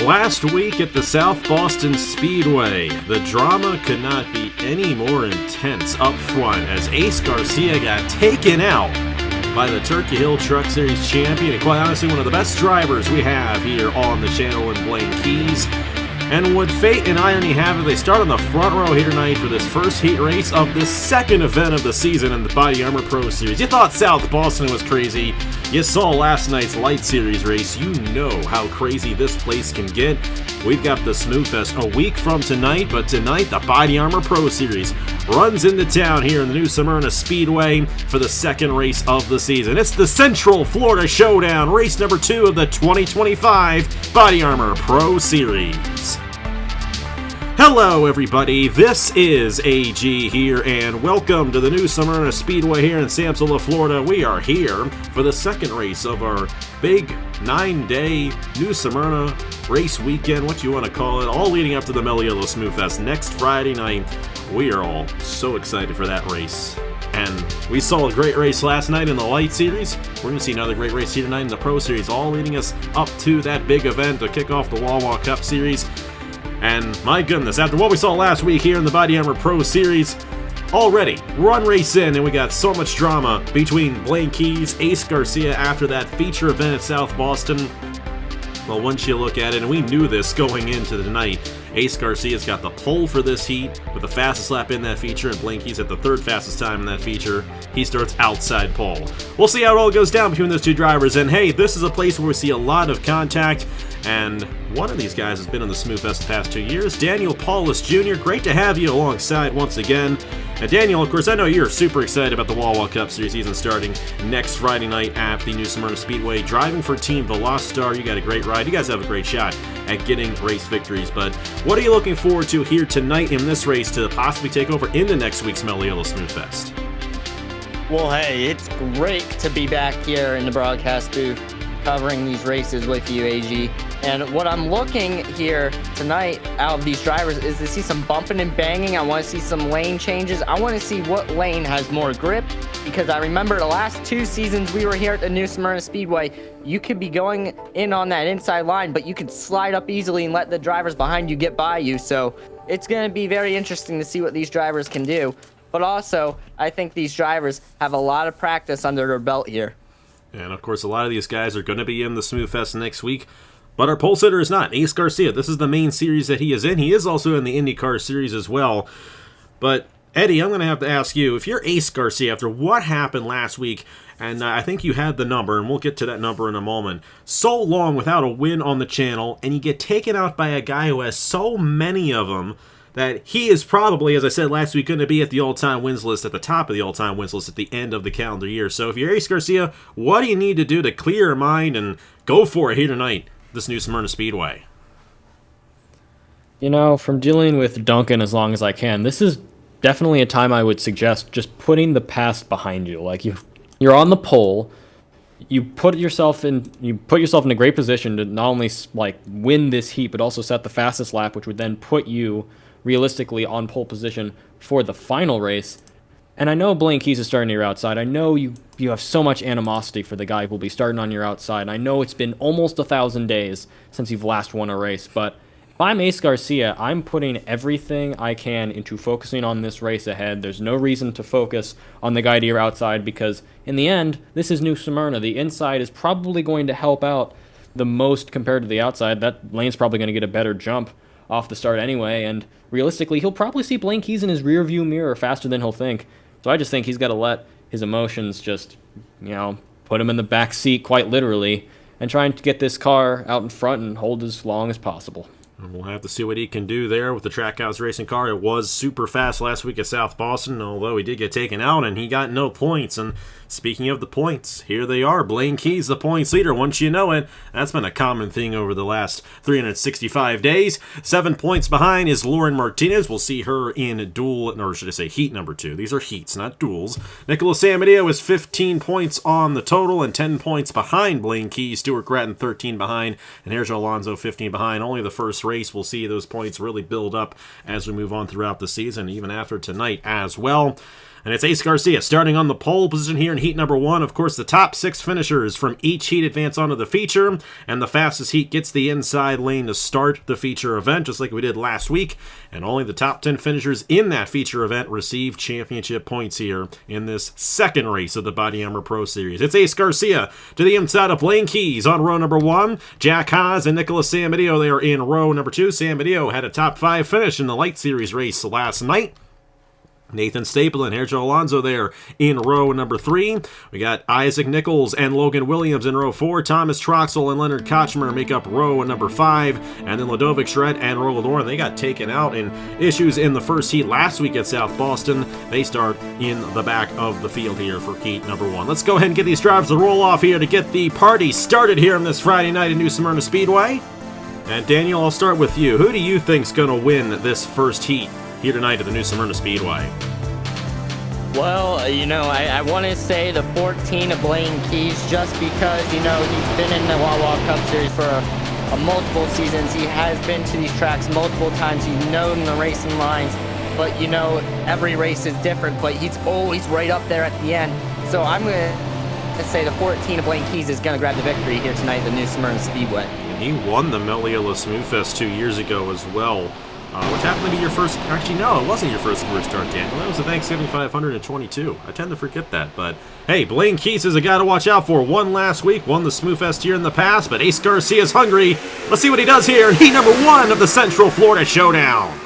Last week at the South Boston Speedway, the drama could not be any more intense up front as Ace Garcia got taken out by the Turkey Hill Truck Series champion and quite honestly one of the best drivers we have here on the channel in Blaine Keyes. And would fate and irony have it, they start on the front row here tonight for this first heat race of the second event of the season in the BodyArmor Pro Series. You thought South Boston was crazy. You saw last night's Light Series race. You know how crazy this place can get. We've got the Smooth Fest a week from tonight, but tonight the BodyArmor Pro Series runs into town here in the new Smyrna Speedway for the second race of the season. It's the Central Florida Showdown, race number 2 of the 2025 BodyArmor Pro Series. Hello everybody, this is AG here, and welcome to the new Smyrna Speedway here in Central Florida. We are here for the second race of our big 9-day new Smyrna race weekend, what you want to call it, all leading up to the Mello Smooth Fest next Friday night. We are all so excited for that race. And we saw a great race last night in the Light Series. We're going to see another great race here tonight in the Pro Series, all leading us up to that big event to kick off the Wawa Cup Series. And my goodness, after what we saw last week here in the BodyArmor Pro Series, already one race in and we got so much drama between Blaine Keyes, Ace Garcia after that feature event at South Boston. Well, once you look at it, and we knew this going into the night, Ace Garcia's got the pole for this heat with the fastest lap in that feature, and Blaine Keyes at the third fastest time in that feature. He starts outside pole. We'll see how it all goes down between those two drivers, and hey, this is a place where we see a lot of contact, and one of these guys has been in the Smooth Fest the past 2 years, Daniel Paulus Jr. Great to have you alongside once again. And Daniel, of course, I know you're super excited about the Wawa Cup Series season starting next Friday night at the new Smyrna Speedway. Driving for Team Velocitar, you got a great ride. You guys have a great shot at getting race victories. But what are you looking forward to here tonight in this race to possibly take over into next week's Mello Smooth Fest? Well, hey, it's great to be back here in the broadcast booth covering these races with you, AG. And what I'm looking here tonight out of these drivers is to see some bumping and banging. I want to see some lane changes. I want to see what lane has more grip, because I remember the last 2 seasons we were here at the new Smyrna Speedway, you could be going in on that inside line, but you could slide up easily and let the drivers behind you get by you. So it's going to be very interesting to see what these drivers can do. But also, I think these drivers have a lot of practice under their belt here. And of course, a lot of these guys are going to be in the Smooth Fest next week. But our pole sitter is not. Ace Garcia, this is the main series that he is in. He is also in the IndyCar series as well. But, Eddie, I'm going to have to ask you, if you're Ace Garcia, after what happened last week, and I think you had the number, and we'll get to that number in a moment, so long without a win on the channel, and you get taken out by a guy who has so many of them, that he is probably, as I said last week, going to be at the all-time wins list, at the top of the all-time wins list at the end of the calendar year. So if you're Ace Garcia, what do you need to do to clear your mind and go for it here tonight, this new Smyrna Speedway? You know, from dealing with Duncan as long as I can, this is definitely a time I would suggest just putting the past behind you. Like, you're on the pole, you put yourself in a great position to not only like win this heat, but also set the fastest lap, which would then put you realistically on pole position for the final race. And I know Blaine Keyes is starting on your outside. I know you have so much animosity for the guy who will be starting on your outside. I know it's been almost 1,000 days since you've last won a race, but if I'm Ace Garcia, I'm putting everything I can into focusing on this race ahead. There's no reason to focus on the guy to your outside, because in the end, this is New Smyrna. The inside is probably going to help out the most compared to the outside. That lane's probably going to get a better jump off the start anyway, and realistically, he'll probably see Blaine Keyes in his rearview mirror faster than he'll think. So I just think he's got to let his emotions just, put him in the back seat quite literally, and trying to get this car out in front and hold as long as possible. We'll have to see what he can do there with the Trackhouse racing car. It was super fast last week at South Boston, although he did get taken out and he got no points. And speaking of the points, here they are. Blaine Keyes, the points leader. Once you know it, that's been a common thing over the last 365 days. 7 points behind is Lauren Martinez. We'll see her in heat number 2. These are heats, not duels. Nicholas Amadeo is 15 points on the total and 10 points behind Blaine Keyes. Stuart Gratton 13 behind, and Sergio Alonso 15 behind. Only the first race we'll see those points really build up as we move on throughout the season, even after tonight as well. And it's Ace Garcia starting on the pole position here in heat number 1. Of course, the top 6 finishers from each heat advance onto the feature, and the fastest heat gets the inside lane to start the feature event, just like we did last week. And only the top 10 finishers in that feature event receive championship points here in this second race of the BodyArmor Pro Series. It's Ace Garcia to the inside of Blaine Keyes on row number 1. Jack Haas and Nicholas Samedeo there in row number 2. Samedeo had a top 5 finish in the Light Series race last night. Nathan Staple and Sergio Alonso there in row number 3. We got Isaac Nichols and Logan Williams in row 4. Thomas Troxel and Leonard Kochmer make up row number 5. And then Ludovic Schred and Roland Orr, they got taken out in issues in the first heat last week at South Boston. They start in the back of the field here for heat number 1. Let's go ahead and get these drivers to roll off here to get the party started here on this Friday night in New Smyrna Speedway. And Daniel, I'll start with you. Who do you think's going to win this first heat here tonight at the New Smyrna Speedway? Well, I want to say the 14 of Blaine Keyes just because, he's been in the Wawa Cup Series for multiple seasons. He has been to these tracks multiple times. He's known the racing lines, but, every race is different, but he's always right up there at the end. So I'm going to say the 14 of Blaine Keyes is going to grab the victory here tonight at the New Smyrna Speedway. And he won the Meliola Smooth Fest 2 years ago as well. Which happened to be your first... Actually, no, it wasn't your first career start, Daniel. That was the Thanksgiving 522. I tend to forget that, but... Hey, Blaine Keyes is a guy to watch out for. Won last week, won the Smooth Fest here in the past, but Ace Garcia's hungry. Let's see what he does here in heat number 1 of the Central Florida Showdown.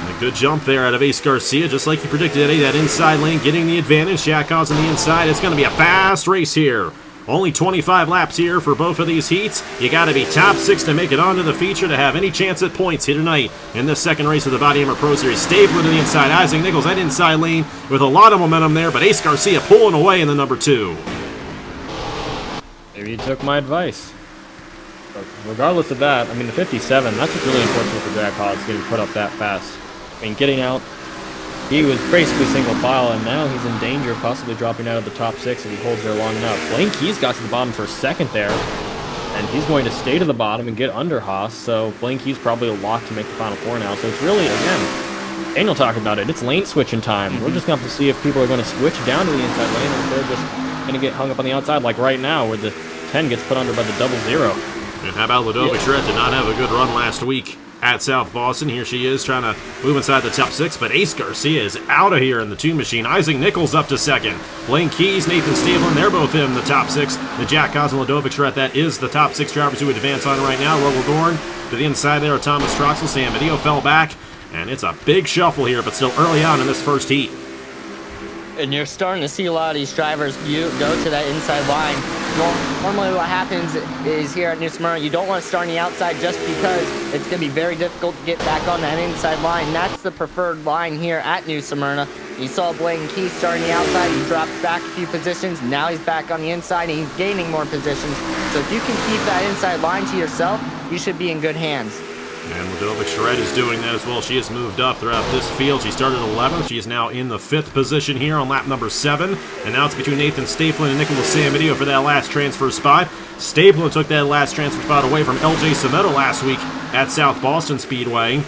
And a good jump there out of Ace Garcia, just like you predicted, Eddie. That inside lane getting the advantage. Jack Haas on the inside. It's going to be a fast race here. Only 25 laps here for both of these heats. You got to be top 6 to make it onto the feature to have any chance at points here tonight in this second race of the BodyArmor Pro Series. Stabler to the inside. Isaac Nichols, that inside lane with a lot of momentum there, but Ace Garcia pulling away in the number 2. Maybe you took my advice. But regardless of that, the 57, that's what's really unfortunate for Jack Haas getting put up that fast. Getting out, he was basically single file, and now he's in danger of possibly dropping out of the top 6 if he holds there long enough. Blaine Keyes got to the bottom for a second there, and he's going to stay to the bottom and get under Haas, so Blaine Keyes probably a lock to make the Final 4 now. So it's really, again, Daniel talked about it, it's lane switching time. We're just going to have to see if people are going to switch down to the inside lane, or if they're just going to get hung up on the outside, like right now, where the 10 gets put under by the 00. And how about Ludovic Schred did not have a good run last week at South Boston. Here she is trying to move inside the top 6, but Ace Garcia is out of here in the 2 machine. Isaac Nichols up to second. Blaine Keyes, Nathan Stablin, they're both in the top 6. The Jack Haas and Ludovic Schred, that is the top 6 drivers who advance on right now. Roland Dorn to the inside there of Thomas Troxel. Samedeo fell back, and it's a big shuffle here, but still early on in this first heat. And you're starting to see a lot of these drivers go to that inside line. Normally what happens is here at New Smyrna, you don't want to start on the outside just because it's going to be very difficult to get back on that inside line. That's the preferred line here at New Smyrna. You saw Blaine Keyes starting the outside. He dropped back a few positions. Now he's back on the inside, and he's gaining more positions. So if you can keep that inside line to yourself, you should be in good hands. And Ludovic Schred is doing that as well. She has moved up throughout this field. She started 11th. She is now in the 5th position here on lap number 7. And now it's between Nathan Staplin and Nicholas Samedeo for that last transfer spot. Staplin took that last transfer spot away from LJ Sameto last week at South Boston Speedway.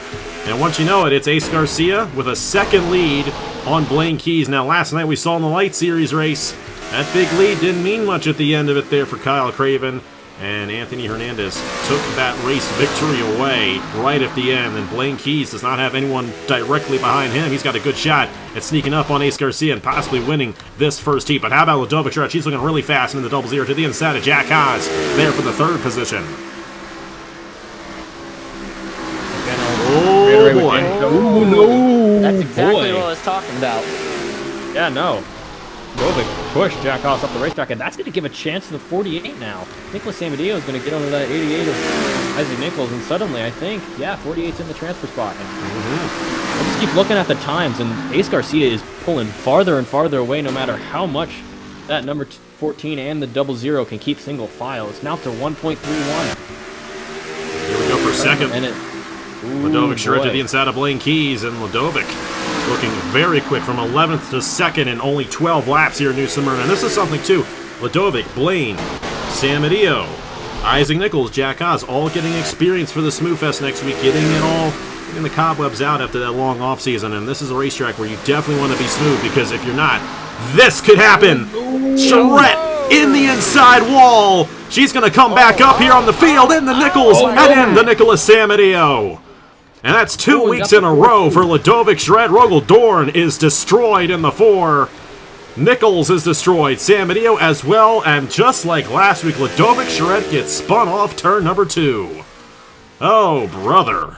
And once you know it, it's Ace Garcia with a second lead on Blaine Keyes. Now, last night we saw in the Light Series race, that big lead didn't mean much at the end of it there for Kyle Craven. And Anthony Hernandez took that race victory away right at the end. And Blaine Keyes does not have anyone directly behind him. He's got a good shot at sneaking up on Ace Garcia and possibly winning this first heat. But how about Ludovic Schred? She's looking really fast in the 00 to the inside of Jack Haas there for the 3rd position. Oh, boy. Oh, no. That's exactly what I was talking about. Yeah, no. Ludovic pushed Jack Haas up the racetrack, and that's going to give a chance to the 48 now. Nicholas Samedeo is going to get under that 88 of Isaac Nichols, and suddenly, I think, yeah, 48's in the transfer spot. And I just keep looking at the times, and Ace Garcia is pulling farther and farther away no matter how much that number 14 and the 00 can keep single file. It's now to 1.31. Here we go for second. Ludovic Schred to the inside of Blaine Keyes, and Ludovic looking very quick from 11th to 2nd in only 12 laps here in New Smyrna. And this is something, too. Ludovic, Blaine, Samedeo, Isaac Nichols, Jack Haas, all getting experience for the Smooth Fest next week, getting it all getting the cobwebs out after that long off season, and this is a racetrack where you definitely want to be smooth, because if you're not, this could happen. Charette in the inside wall. She's going to come back up here on the field in the Nichols and in the Nicholas Samadeo. And that's 2 weeks in a row for Ludovic Charette. Rogel Dorn is destroyed in the 4. Nichols is destroyed. Samadeo as well. And just like last week, Ludovic Charette gets spun off turn number 2. Oh, brother.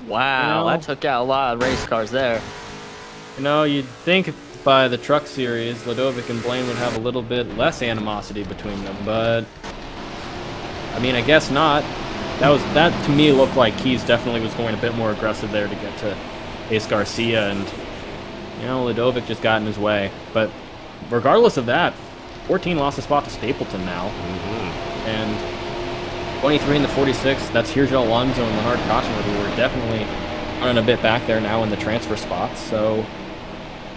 Wow, that took out a lot of race cars there. You know, you'd think by the truck series, Ludovic and Blaine would have a little bit less animosity between them, but I mean, I guess not. That to me looked like Keyes definitely was going a bit more aggressive there to get to Ace Garcia, and you know, Ludovic just got in his way. But regardless of that, 14 lost a spot to Stapleton now, and 23 in the 46. That's Sergio Alonso and Leonard Kochner, who were definitely running a bit back there now in the transfer spots. So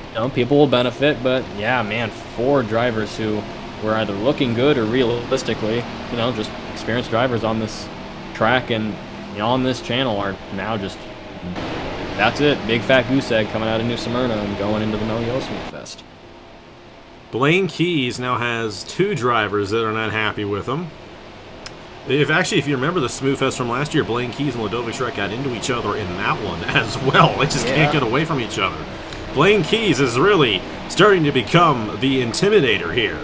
you know, people will benefit. But yeah, man, 4 drivers who were either looking good or realistically, you know, just experienced drivers on this track and you know, on this channel are now just, that's it, big fat goose egg coming out of New Smyrna and going into the Melio Smooth Fest. Blaine Keyes now has 2 drivers that are not happy with him. If you remember the Smooth Fest from last year, Blaine Keyes and Ludovic Charette got into each other in that one as well. They just can't get away from each other. Blaine Keyes is really starting to become the intimidator here.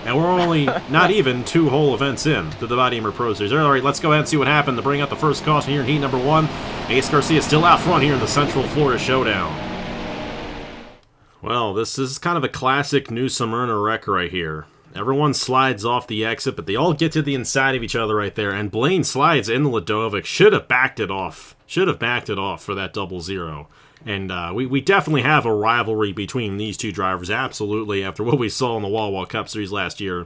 And we're only not even 2 whole events in to the BodyArmor Pro Series. All right, let's go ahead and see what happened to bring out the first caution here in heat number 1. Ace Garcia still out front here in the Central Florida Showdown. Well, this is kind of a classic New Smyrna wreck right here. Everyone slides off the exit, but they all get to the inside of each other right there. And Blaine slides into Ludovic. Should have backed it off. Should have backed it off for that 0-0. And we definitely have a rivalry between these 2 drivers, absolutely, after what we saw in the Wawa Cup Series last year.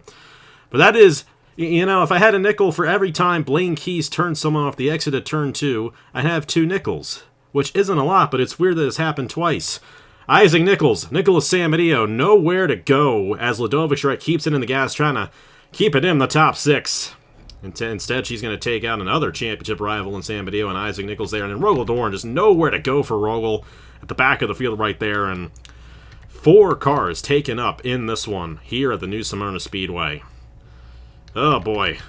But that is, you know, if I had a nickel for every time Blaine Keyes turned someone off the exit at turn 2, I'd have 2 nickels, which isn't a lot, but it's weird that it's happened twice. Isaac Nichols, Nicholas Samadeo, nowhere to go as Ludovic Charette keeps it in the gas, trying to keep it in the top 6. Instead, she's going to take out another championship rival in Samadeo and Isaac Nichols there. And then Rogel Dorn, just nowhere to go for Rogel at the back of the field right there. And 4 cars taken up in this one here at the New Smyrna Speedway. Oh, boy.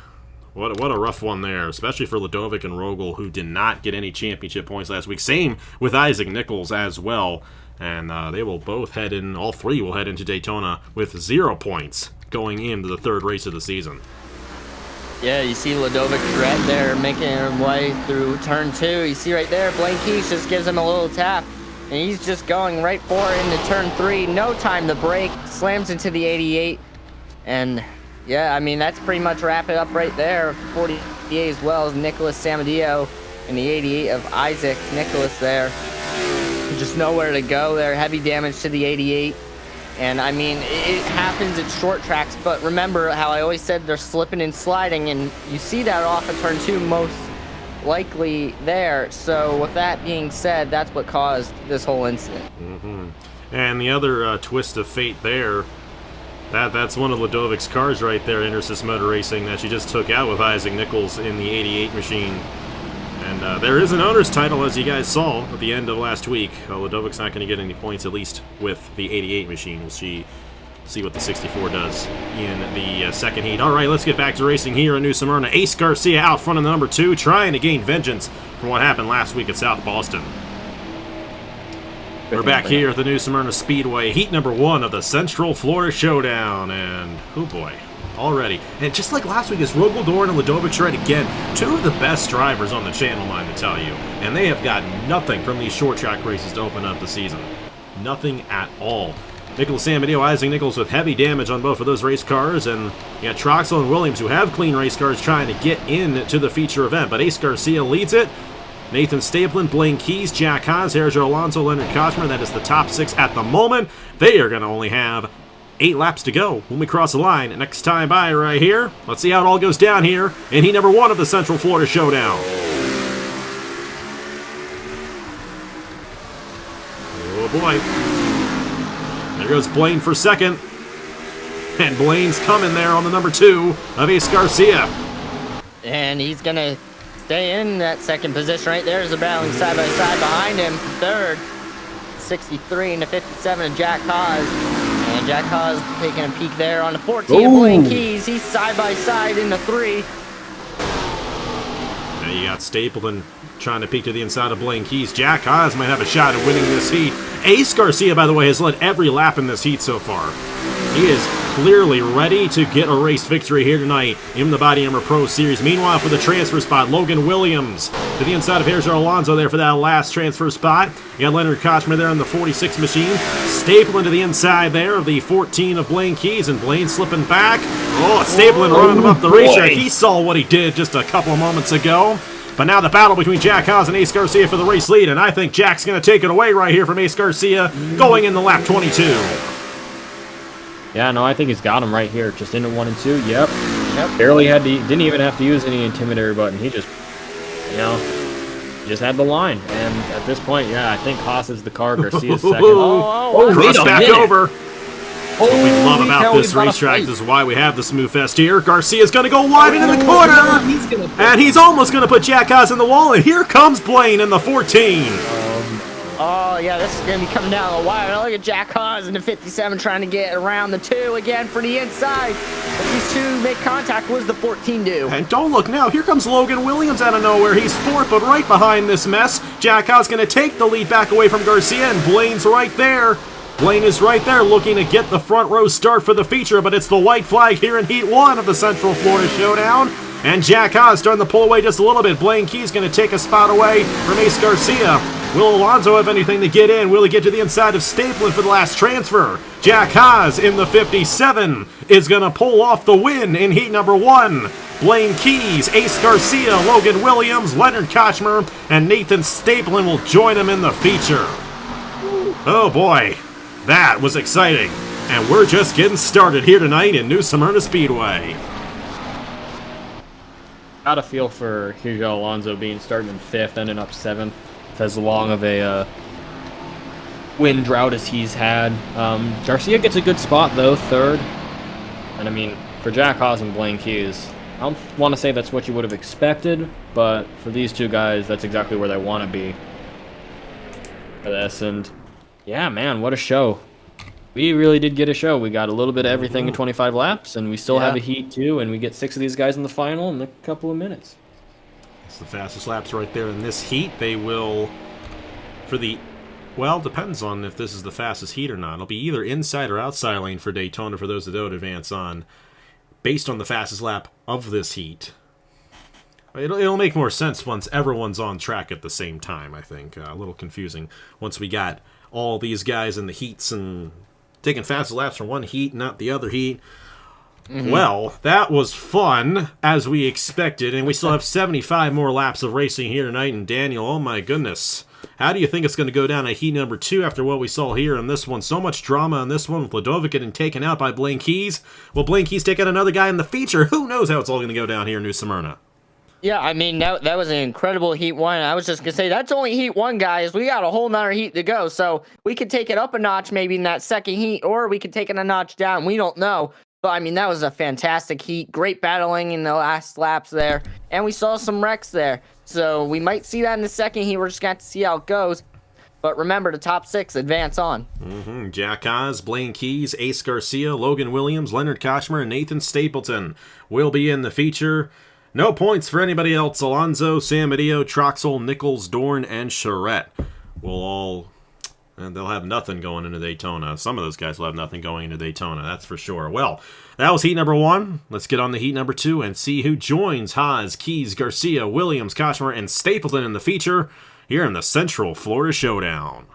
What a rough one there, especially for Ludovic and Rogel, who did not get any championship points last week. Same with Isaac Nichols as well. And they will both head in, all 3 will head into Daytona with 0 points going into the 3rd race of the season. Yeah, you see Ludovic Charette there making his way through turn 2. You see right there, Blaine Keyes just gives him a little tap. And he's just going right for it into turn 3. No time to brake. Slams into the 88. And yeah, I mean, that's pretty much wrap it up right there. 48 as well as Nicholas Samadeo and the 88 of Isaac Nicholas there. Just nowhere to go there. Heavy damage to the 88. And I mean, it happens at short tracks, but remember how I always said they're slipping and sliding, and you see that off of turn 2 most likely there. So with that being said, that's what caused this whole incident. And the other twist of fate there, that's one of Ludovic's cars right there, Intersys Motor Racing, that she just took out with Isaac Nichols in the 88 machine. And there is an owner's title, as you guys saw at the end of last week. Ludovic's not going to get any points, at least with the 88 machine. We'll see what the 64 does in the second heat. All right, let's get back to racing here in New Smyrna. Ace Garcia out front in the number 2, trying to gain vengeance from what happened last week at South Boston. We're back here at the New Smyrna Speedway, heat number 1 of the Central Florida Showdown. And, oh boy. Already. And just like last week, it's Rogel Dorn and Ludovic Charette again. 2 of the best drivers on the channel, mind to tell you. And they have got nothing from these short track races to open up the season. Nothing at all. Nicholas Samadeo, Isaac Nichols with heavy damage on both of those race cars. And you got Troxel and Williams, who have clean race cars, trying to get into the feature event. But Ace Garcia leads it. Nathan Stapleton, Blaine Keyes, Jack Haas, Sergio Alonso, Leonard Kochner. That is the top 6 at the moment. They are going to only have 8 laps to go when we cross the line. Next time by right here. Let's see how it all goes down here in heat number 1 of the Central Florida Showdown. Oh boy. There goes Blaine for second. And Blaine's coming there on the number 2 of Ace Garcia. And he's going to stay in that second position right there as they're battling side by side behind him. Third, 63 into 57 of Jack Haas. And Jack Haas taking a peek there on the 14 of Blaine Keyes. He's side by side in the 3. Now you got Stapleton trying to peek to the inside of Blaine Keyes. Jack Haas might have a shot at winning this heat. Ace Garcia, by the way, has led every lap in this heat so far. He is clearly ready to get a race victory here tonight in the BodyArmor Pro Series. Meanwhile, for the transfer spot, Logan Williams to the inside of Sergio Alonso there for that last transfer spot. You got Leonard Kochmer there on the 46 machine. Stapleton to the inside there of the 14 of Blaine Keyes, and Blaine slipping back. Oh, Stapleton running him up the racetrack. He saw what he did just a couple of moments ago. But now the battle between Jack Haas and Ace Garcia for the race lead, and I think Jack's going to take it away right here from Ace Garcia going in the lap 22. Yeah, no, I think he's got him right here, just into 1 and 2. Yep. Barely had to, didn't even have to use any intimidator button. He just, you know, just had the line. And at this point, yeah, I think Haas is the car, Garcia's second. Cross back over. What we love about this racetrack, this is why we have the Smooth Fest here. Garcia's going to go wide into the corner, and he's almost going to put Jack Haas in the wall, and here comes Blaine in the 14. Oh, yeah, this is going to be coming down the wire. Look at Jack Haas in the 57 trying to get around the 2 again for the inside. If these two make contact, what does the 14 do? And don't look now, here comes Logan Williams out of nowhere. He's 4th, but right behind this mess. Jack Haas going to take the lead back away from Garcia, and Blaine's right there. Blaine is right there looking to get the front row start for the feature, but it's the white flag here in Heat 1 of the Central Florida Showdown. And Jack Haas starting to pull away just a little bit. Blaine Keyes going to take a spot away from Ace Garcia. Will Alonso have anything to get in? Will he get to the inside of Stapleton for the last transfer? Jack Haas in the 57 is going to pull off the win in Heat number 1. Blaine Keyes, Ace Garcia, Logan Williams, Leonard Kochmer, and Nathan Stapleton will join him in the feature. Oh boy. That was exciting, and we're just getting started here tonight in New Smyrna Speedway. Got a feel for Sergio Alonso being starting in 5th, ending up 7th, as long of a win drought as he's had. Garcia gets a good spot, though, 3rd. And, I mean, for Jack Haas and Blaine Keyes, I don't want to say that's what you would have expected, but for these two guys, that's exactly where they want to be for this. And yeah, man, what a show. We really did get a show. We got a little bit of everything in 25 laps, and we still have a heat, too, and we get 6 of these guys in the final in a couple of minutes. It's the fastest laps right there in this heat. They will, for the, well, depends on if this is the fastest heat or not. It'll be either inside or outside lane for Daytona for those that don't advance on, based on the fastest lap of this heat. It'll make more sense once everyone's on track at the same time, I think. A little confusing once we got all these guys in the heats and taking fast laps from one heat, not the other heat. Well, that was fun, as we expected, and we still have 75 more laps of racing here tonight. And Daniel, oh my goodness, how do you think it's going to go down at heat number 2 after what we saw here in this one? So much drama in this one with Ladovic getting taken out by Blaine Keyes. Will Blaine Keyes take out another guy in the feature? Who knows how it's all going to go down here in New Smyrna? Yeah, I mean, that was an incredible Heat 1. I was just going to say, that's only Heat 1, guys. We got a whole nother heat to go. So we could take it up a notch maybe in that second heat, or we could take it a notch down. We don't know. But, I mean, that was a fantastic heat. Great battling in the last laps there. And we saw some wrecks there. So we might see that in the second heat. We're just going to have to see how it goes. But remember, the top 6 advance on. Jack Haas, Blaine Keyes, Ace Garcia, Logan Williams, Leonard Kochmer, and Nathan Stapleton will be in the feature. No points for anybody else. Alonso, Sam Medeo, Troxel, Nichols, Dorn, and Charette will all... And they'll have nothing going into Daytona. Some of those guys will have nothing going into Daytona, that's for sure. Well, that was heat number 1. Let's get on to heat number 2 and see who joins Haas, Keyes, Garcia, Williams, Kochmer, and Stapleton in the feature here in the Central Florida Showdown.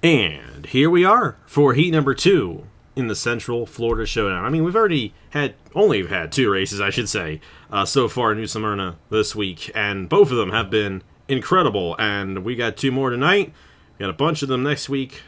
And here we are for heat number 2 in the Central Florida Showdown. I mean, we've already only had 2 races, I should say, so far in New Smyrna this week, and both of them have been incredible, and we got 2 more tonight. We got a bunch of them next week.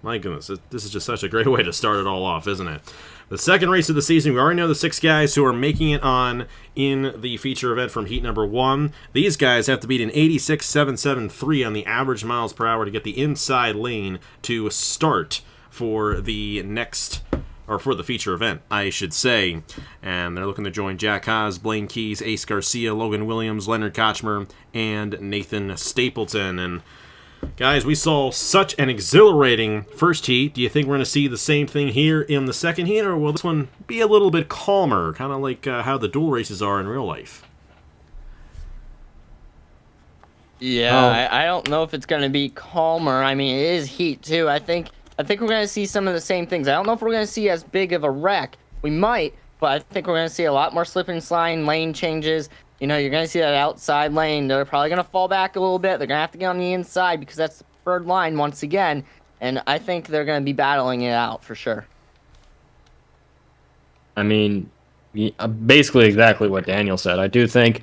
My goodness, this is just such a great way to start it all off, isn't it? The second race of the season, we already know the 6 guys who are making it on in the feature event from heat number 1. These guys have to beat an 86.773 on the average miles per hour to get the inside lane to start for the next or for the feature event, I should say. And they're looking to join Jack Haas, Blaine Keyes, Ace Garcia, Logan Williams, Leonard Kochmer, and Nathan Stapleton. And guys, we saw such an exhilarating first heat. Do you think we're going to see the same thing here in the second heat, or will this one be a little bit calmer, kind of like how the dual races are in real life? Yeah, I don't know if it's going to be calmer. I mean, it is heat, too. I think we're going to see some of the same things. I don't know if we're going to see as big of a wreck. We might, but I think we're going to see a lot more slip and slide, lane changes. You know, you're going to see that outside lane. They're probably going to fall back a little bit. They're going to have to get on the inside because that's the preferred line once again. And I think they're going to be battling it out for sure. I mean, basically exactly what Daniel said. I do think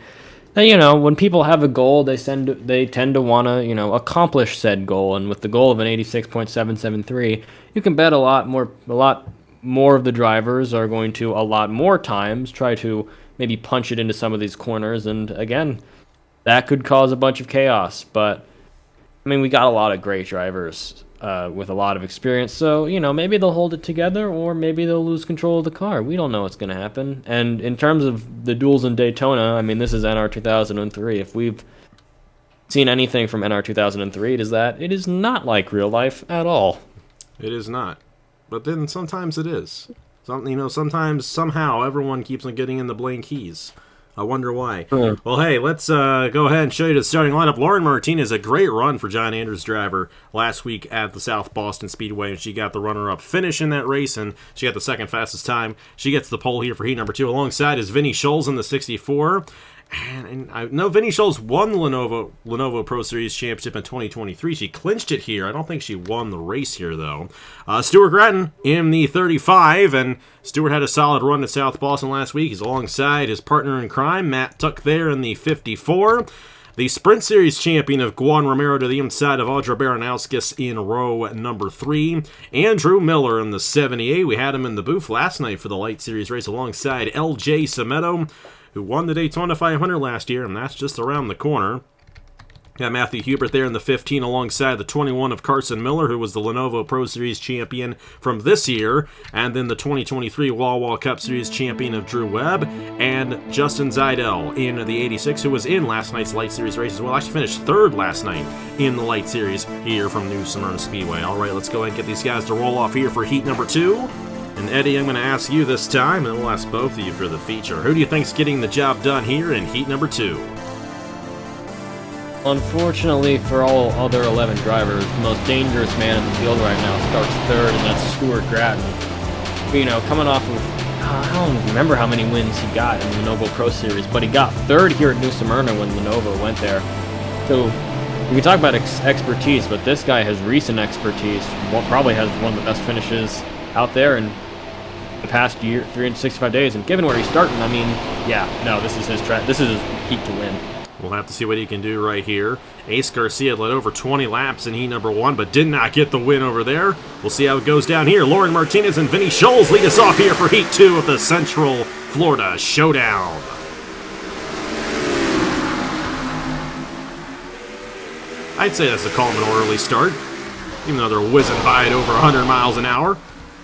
that, you know, when people have a goal, they tend to want to, you know, accomplish said goal. And with the goal of an 86.773, you can bet a lot more of the drivers are going to a lot more times try to maybe punch it into some of these corners. And again, that could cause a bunch of chaos. But I mean, we got a lot of great drivers with a lot of experience. So, you know, maybe they'll hold it together or maybe they'll lose control of the car. We don't know what's going to happen. And in terms of the duels in Daytona, I mean, this is NR2003. If we've seen anything from NR2003, it is that it is not like real life at all. It is not. But then sometimes it is. Sometimes, somehow, everyone keeps on getting in the Blaine Keyes. I wonder why. Well, hey, let's go ahead and show you the starting lineup. Lauren Martinez, a great run for John Andrews' driver last week at the South Boston Speedway, and she got the runner-up finish in that race, and she got the second fastest time. She gets the pole here for heat number 2. Alongside is Vinny Scholes in the 64. And I know Vinny Scholes won the Lenovo Pro Series Championship in 2023. She clinched it here. I don't think she won the race here, though. Stuart Gratton in the 35, and Stuart had a solid run at South Boston last week. He's alongside his partner in crime, Matt Tuck, there in the 54. The Sprint Series champion of Juan Romero to the inside of Audra Baranowskis in row number 3. Andrew Miller in the 78. We had him in the booth last night for the Light Series race alongside LJ Semedo, who won the Daytona 500 last year, and that's just around the corner. Got Matthew Hubert there in the 15 alongside the 21 of Carson Miller, who was the Lenovo Pro Series champion from this year, and then the 2023 Wall Cup Series champion of Drew Webb, and Justin Zeidel in the 86, who was in last night's Light Series race as well. Actually finished third last night in the Light Series here from New Smyrna Speedway. All right, let's go ahead and get these guys to roll off here for heat number 2. And Eddie, I'm going to ask you this time, and we'll ask both of you for the feature. Who do you think's getting the job done here in heat number 2? Unfortunately for all other 11 drivers, the most dangerous man in the field right now starts third, and that's Stuart Gratton. You know, coming off of, I don't remember how many wins he got in the Lenovo Pro Series, but he got third here at New Smyrna when Lenovo went there. So we can talk about expertise, but this guy has recent expertise. Probably has one of the best finishes out there in the past year, 365 days, and given where he's starting, I mean, yeah, no, this is his track. This is his peak to win. We'll have to see what he can do right here. Ace Garcia led over 20 laps in heat number 1, but did not get the win over there. We'll see how it goes down here. Lauren Martinez and Vinny Scholes lead us off here for heat 2 of the Central Florida Showdown. I'd say that's a calm and orderly start, even though they're whizzing by at over 100 miles an hour.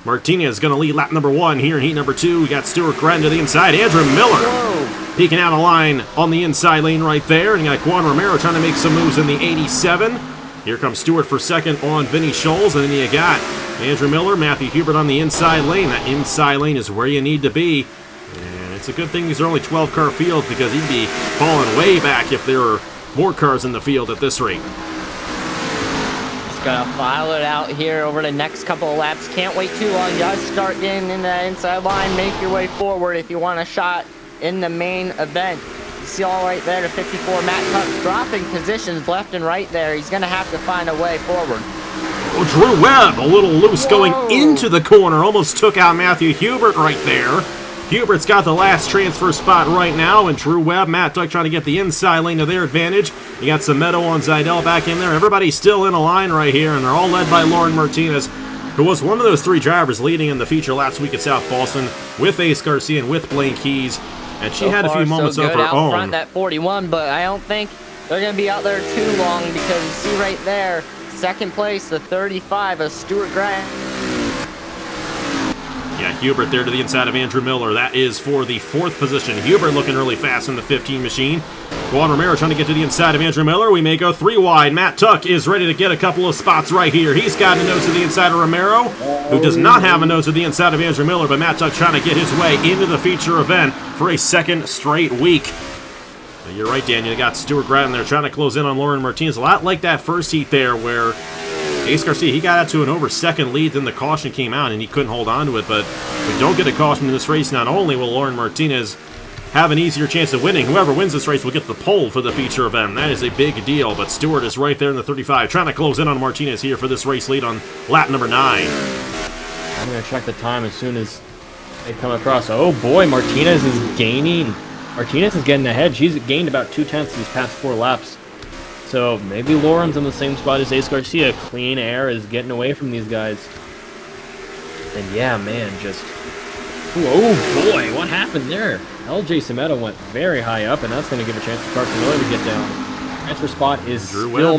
Martinez is going to lead lap number 1 here in heat number 2. We got Stuart Gratton to the inside. Andrew Miller peeking out a line on the inside lane right there. And you got Juan Romero trying to make some moves in the 87. Here comes Stuart for second on Vinny Scholes. And then you got Andrew Miller, Matthew Hubert on the inside lane. That inside lane is where you need to be. And it's a good thing these are only 12-car fields, because he'd be falling way back if there were more cars in the field at this rate. Gonna file it out here over the next couple of laps. Can't wait too long. You gotta start getting in that inside line. Make your way forward if you want a shot in the main event. You see all right there, the 54 Matt Tuck dropping positions left and right there. He's gonna have to find a way forward. Oh, Drew Webb a little loose going into the corner. Almost took out Matthew Hubert right there. Hubert's got the last transfer spot right now, and Drew Webb, Matt Tuck trying to get the inside lane to their advantage. You got Semedo on Zeidel back in there. Everybody's still in a line right here, and they're all led by Lauren Martinez, who was one of those 3 drivers leading in the feature last week at South Boston with Ace Garcia and with Blaine Keyes. And she had a few moments of her own. Front that 41, but I don't think they're going to be out there too long, because you see right there, second place, the 35 of Stuart Gratton. Yeah, Hubert there to the inside of Andrew Miller. That is for the 4th position. Hubert looking really fast in the 15 machine. Juan Romero trying to get to the inside of Andrew Miller. We may go 3 wide. Matt Tuck is ready to get a couple of spots right here. He's got a nose to the inside of Romero, who does not have a nose to the inside of Andrew Miller, but Matt Tuck trying to get his way into the feature event for a 2nd straight week. You're right, Daniel. You got Stuart Gratton there trying to close in on Lauren Martinez. A lot like that first heat there where Ace Garcia, he got out to an over 2nd lead, then the caution came out and he couldn't hold on to it. But if we don't get a caution in this race, not only will Lauren Martinez have an easier chance of winning, whoever wins this race will get the pole for the feature event. That is a big deal, but Stewart is right there in the 35, trying to close in on Martinez here for this race lead on lap number 9. I'm going to check the time as soon as they come across. Oh boy, Martinez is gaining. Martinez is getting ahead. She's gained about 0.2 these past 4 laps. So maybe Lauren's in the same spot as Ace Garcia. Clean air is getting away from these guys. And yeah, man, just... Ooh, oh boy, what happened there? LJ Semedo went very high up, and that's going to give a chance for Carson Miller to get down. Transfer spot is still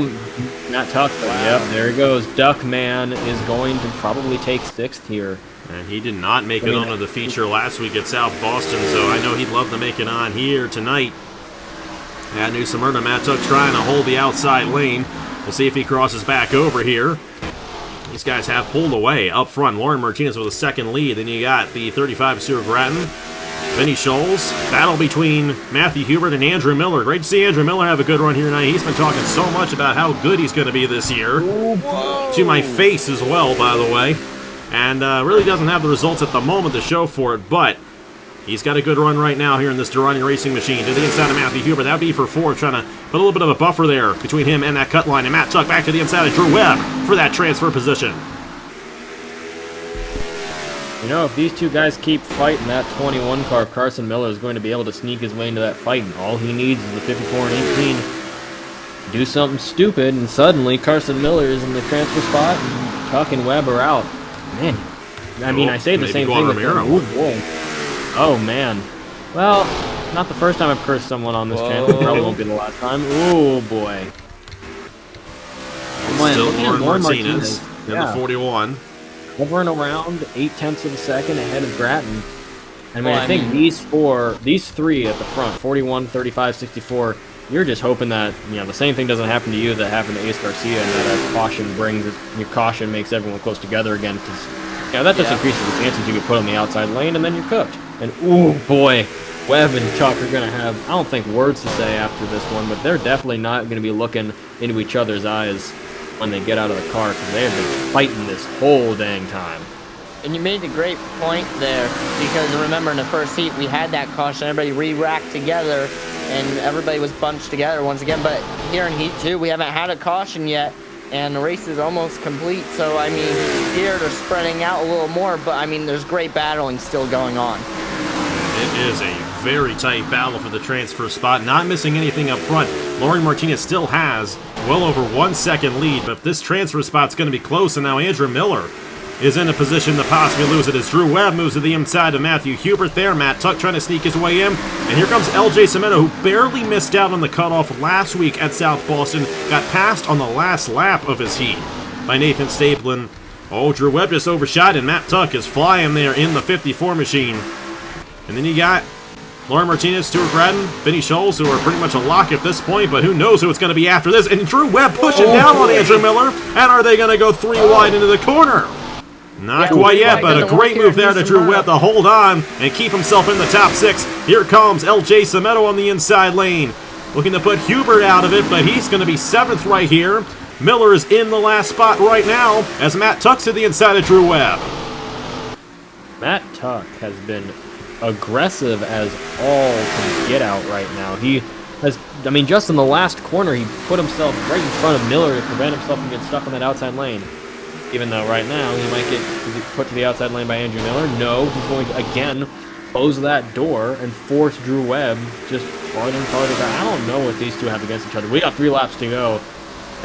not Tuck, but yep, there he goes. Duckman is going to probably take 6th here. And he did not make it onto the feature last week at South Boston, so I know he'd love to make it on here tonight. At New Smyrna, Matt Tuck trying to hold the outside lane. We'll see if he crosses back over here. These guys have pulled away up front. Lauren Martinez with a 2nd lead. Then you got the 35 Stuart Gratton, Vinny Scholes. Battle between Matthew Hubert and Andrew Miller. Great to see Andrew Miller have a good run here tonight. He's been talking so much about how good he's going to be this year. Whoa. To my face as well, by the way. And really doesn't have the results at the moment to show for it, but he's got a good run right now here in this Durrani racing machine. To the inside of Matthew Hubert. That would be for 4th, trying to put a little bit of a buffer there between him and that cut line. And Matt Tuck back to the inside of Drew Webb for that transfer position. You know, if these two guys keep fighting that 21 car, Carson Miller is going to be able to sneak his way into that fight. And all he needs is the 54 and 18. Do something stupid, and suddenly Carson Miller is in the transfer spot, and Tuck and Webb are out. Man, I mean, I say the same thing with Romero. Oh, boy. Oh, man. Well, not the first time I've cursed someone on this channel. Probably won't be the last time. Oh, boy. Still Lauren Martinez in the 41. Hovering around 0.8 of a second ahead of Gratton. I mean, I think these 3 at the front, 41, 35, 64, you're just hoping that, you know, the same thing doesn't happen to you that happened to Ace Garcia, and that your caution makes everyone close together again, because, you know, that just increases the chances you can put on the outside lane, and then you're cooked. And, ooh, boy, Webb and Tuck are going to have, I don't think words to say after this one, but they're definitely not going to be looking into each other's eyes when they get out of the car, because they have been fighting this whole dang time. And you made a great point there, because remember in the first heat we had that caution, everybody re-racked together, and everybody was bunched together once again. But here in Heat 2, we haven't had a caution yet, and the race is almost complete. So, I mean, here they're spreading out a little more, but, I mean, there's great battling still going on. It is a very tight battle for the transfer spot. Not missing anything up front. Lauren Martinez still has well over 1 second lead, but this transfer spot's going to be close, and now Andrew Miller is in a position to possibly lose it as Drew Webb moves to the inside of Matthew Hubert there. Matt Tuck trying to sneak his way in. And here comes LJ Semedo, who barely missed out on the cutoff last week at South Boston. Got passed on the last lap of his heat by Nathan Staplin. Oh, Drew Webb just overshot, and Matt Tuck is flying there in the 54 machine. And then you got Lauren Martinez, Stuart Gratton, Vinny Scholes, who are pretty much a lock at this point, but who knows who it's going to be after this. And Drew Webb pushing down on Andrew Miller. And are they going to go 3 wide into the corner? Not quite yet, but a great move there to Drew Webb to hold on and keep himself in the top 6. Here comes LJ Semedo on the inside lane. Looking to put Hubert out of it, but he's going to be 7th right here. Miller is in the last spot right now as Matt Tuck's to the inside of Drew Webb. Matt Tuck has been aggressive as all can get out right now. He has, I mean, just in the last corner, he put himself right in front of Miller to prevent himself from getting stuck on that outside lane. Even though right now he might get put to the outside lane by Andrew Miller. No, he's going to, again, close that door and force Drew Webb just farther and farther back. I don't know what these two have against each other. We got 3 laps to go.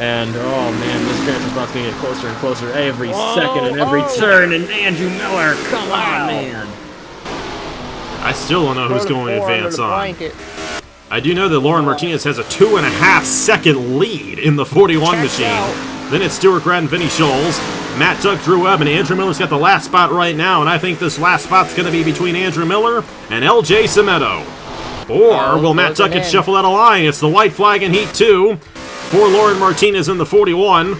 And, oh, man, this transfer spot's going to get closer and closer every second and every turn. And Andrew Miller, come on, man. I still don't know who's going to advance on. I do know that Lauren Martinez has a 2.5 second lead in the 41 machine. Then it's Stuart Grad and Vinny Scholes. Matt Tuck, Drew Webb, and Andrew Miller's got the last spot right now, and I think this last spot's going to be between Andrew Miller and LJ Cimento. Or will Matt Tuck get shuffled out of line? It's the white flag in Heat 2 for Lauren Martinez in the 41.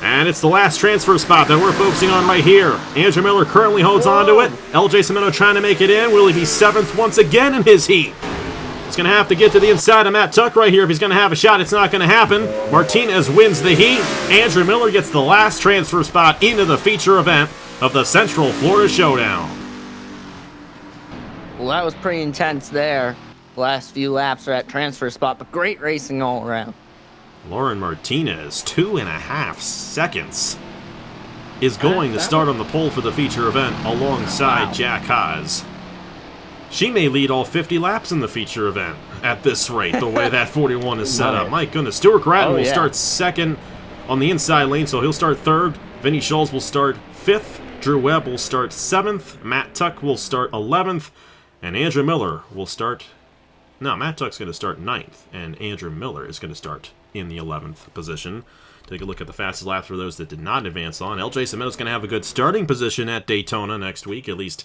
And it's the last transfer spot that we're focusing on right here. Andrew Miller currently holds on to it. LJ Cimento trying to make it in. Will he be 7th once again in his heat? He's going to have to get to the inside of Matt Tuck right here if he's going to have a shot. It's not going to happen. Martinez wins the heat. Andrew Miller gets the last transfer spot into the feature event of the Central Florida Showdown. Well, that was pretty intense there. Last few laps are at transfer spot, but great racing all around. Lauren Martinez, 2.5 seconds, is going to start on the pole for the feature event alongside Jack Haas. She may lead all 50 laps in the feature event at this rate, the way that 41 is set up. My goodness. Stuart Gratton will start 2nd on the inside lane, so he'll start 3rd. Vinny Scholes will start 5th. Drew Webb will start 7th. Matt Tuck will start 11th. And Andrew Miller will start... No, Matt Tuck's going to start 9th, and Andrew Miller is going to start in the 11th position. Take a look at the fastest laps for those that did not advance on. LJ Cimento's going to have a good starting position at Daytona next week. At least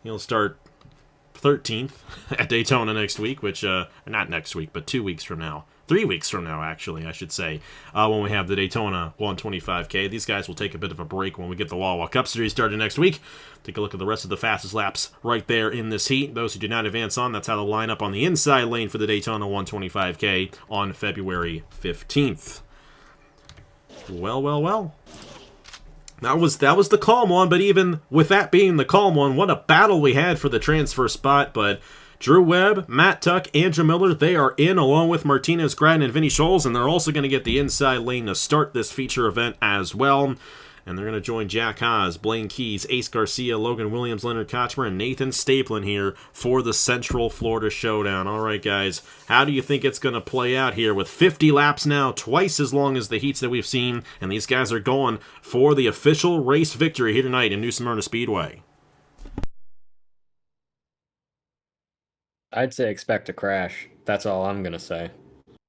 he'll start 13th at Daytona next week, which, not next week, but 2 weeks from now. 3 weeks from now, actually, I should say, when we have the Daytona 125K. These guys will take a bit of a break when we get the Wawa Cup Series started next week. Take a look at the rest of the fastest laps right there in this heat. Those who do not advance on, that's how they'll line up on the inside lane for the Daytona 125K on February 15th. Well. That was the calm one, but even with that being the calm one, what a battle we had for the transfer spot, but... Drew Webb, Matt Tuck, Andrew Miller, they are in along with Martinez, Gratton, and Vinny Scholes, and they're also going to get the inside lane to start this feature event as well. And they're going to join Jack Haas, Blaine Keyes, Ace Garcia, Logan Williams, Leonard Kochmer, and Nathan Staplin here for the Central Florida Showdown. All right, guys, how do you think it's going to play out here with 50 laps now, twice as long as the heats that we've seen, and these guys are going for the official race victory here tonight in New Smyrna Speedway? I'd say expect a crash. That's all I'm going to say.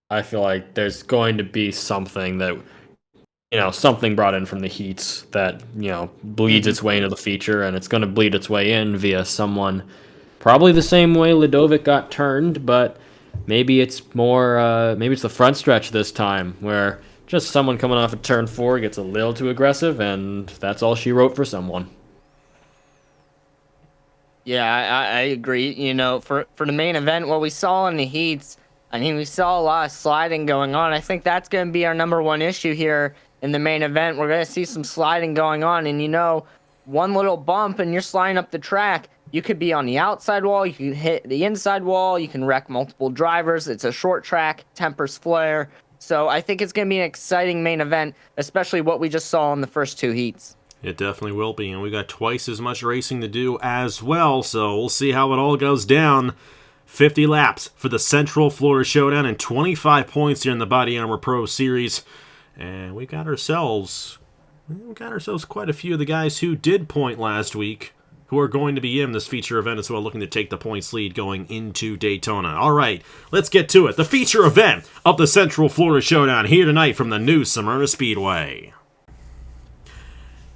I feel like there's going to be something that, something brought in from the heats that, bleeds its way into the feature, and it's going to bleed its way in via someone probably the same way Ludovic got turned, but maybe it's more, maybe it's the front stretch this time where just someone coming off of turn 4 gets a little too aggressive, and that's all she wrote for someone. Yeah, I agree. For the main event, what we saw in the heats, we saw a lot of sliding going on. I think that's going to be our number one issue here in the main event. We're going to see some sliding going on, and one little bump and you're sliding up the track. You could be on the outside wall, you can hit the inside wall, you can wreck multiple drivers. It's a short track, tempers flare. So I think it's going to be an exciting main event, especially what we just saw in the first 2 heats. It definitely will be, and we got twice as much racing to do as well, so we'll see how it all goes down. 50 laps for the Central Florida Showdown and 25 points here in the BodyArmor Pro Series. And we got ourselves quite a few of the guys who did point last week who are going to be in this feature event as well, looking to take the points lead going into Daytona. All right, let's get to it. The feature event of the Central Florida Showdown here tonight from the new Smyrna Speedway.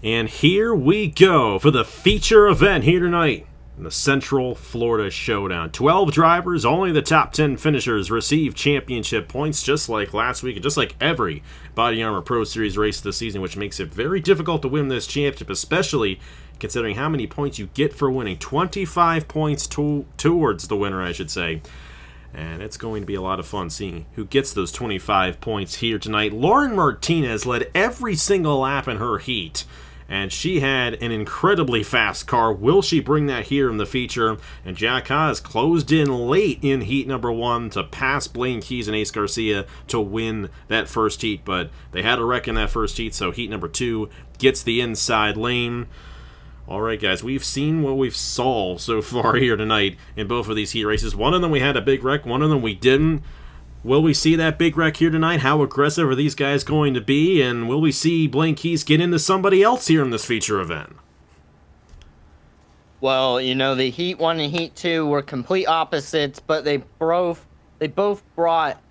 And here we go for the feature event here tonight in the Central Florida Showdown. 12 drivers, only the top 10 finishers receive championship points, just like last week and just like every BodyArmor Pro Series race this season, which makes it very difficult to win this championship, especially considering how many points you get for winning. 25 points towards the winner, I should say. And it's going to be a lot of fun seeing who gets those 25 points here tonight. Lauren Martinez led every single lap in her heat, and she had an incredibly fast car. Will she bring that here in the feature? And Jack Haas closed in late in heat number 1 to pass Blaine Keyes and Ace Garcia to win that first heat, but they had a wreck in that first heat, so heat number 2 gets the inside lane. All right, guys, we've seen what we've saw so far here tonight in both of these heat races. One of them we had a big wreck, one of them we didn't. Will we see that big wreck here tonight? How aggressive are these guys going to be? And will we see Blaine Keyes get into somebody else here in this feature event? Well, the Heat 1 and Heat 2 were complete opposites, but they both brought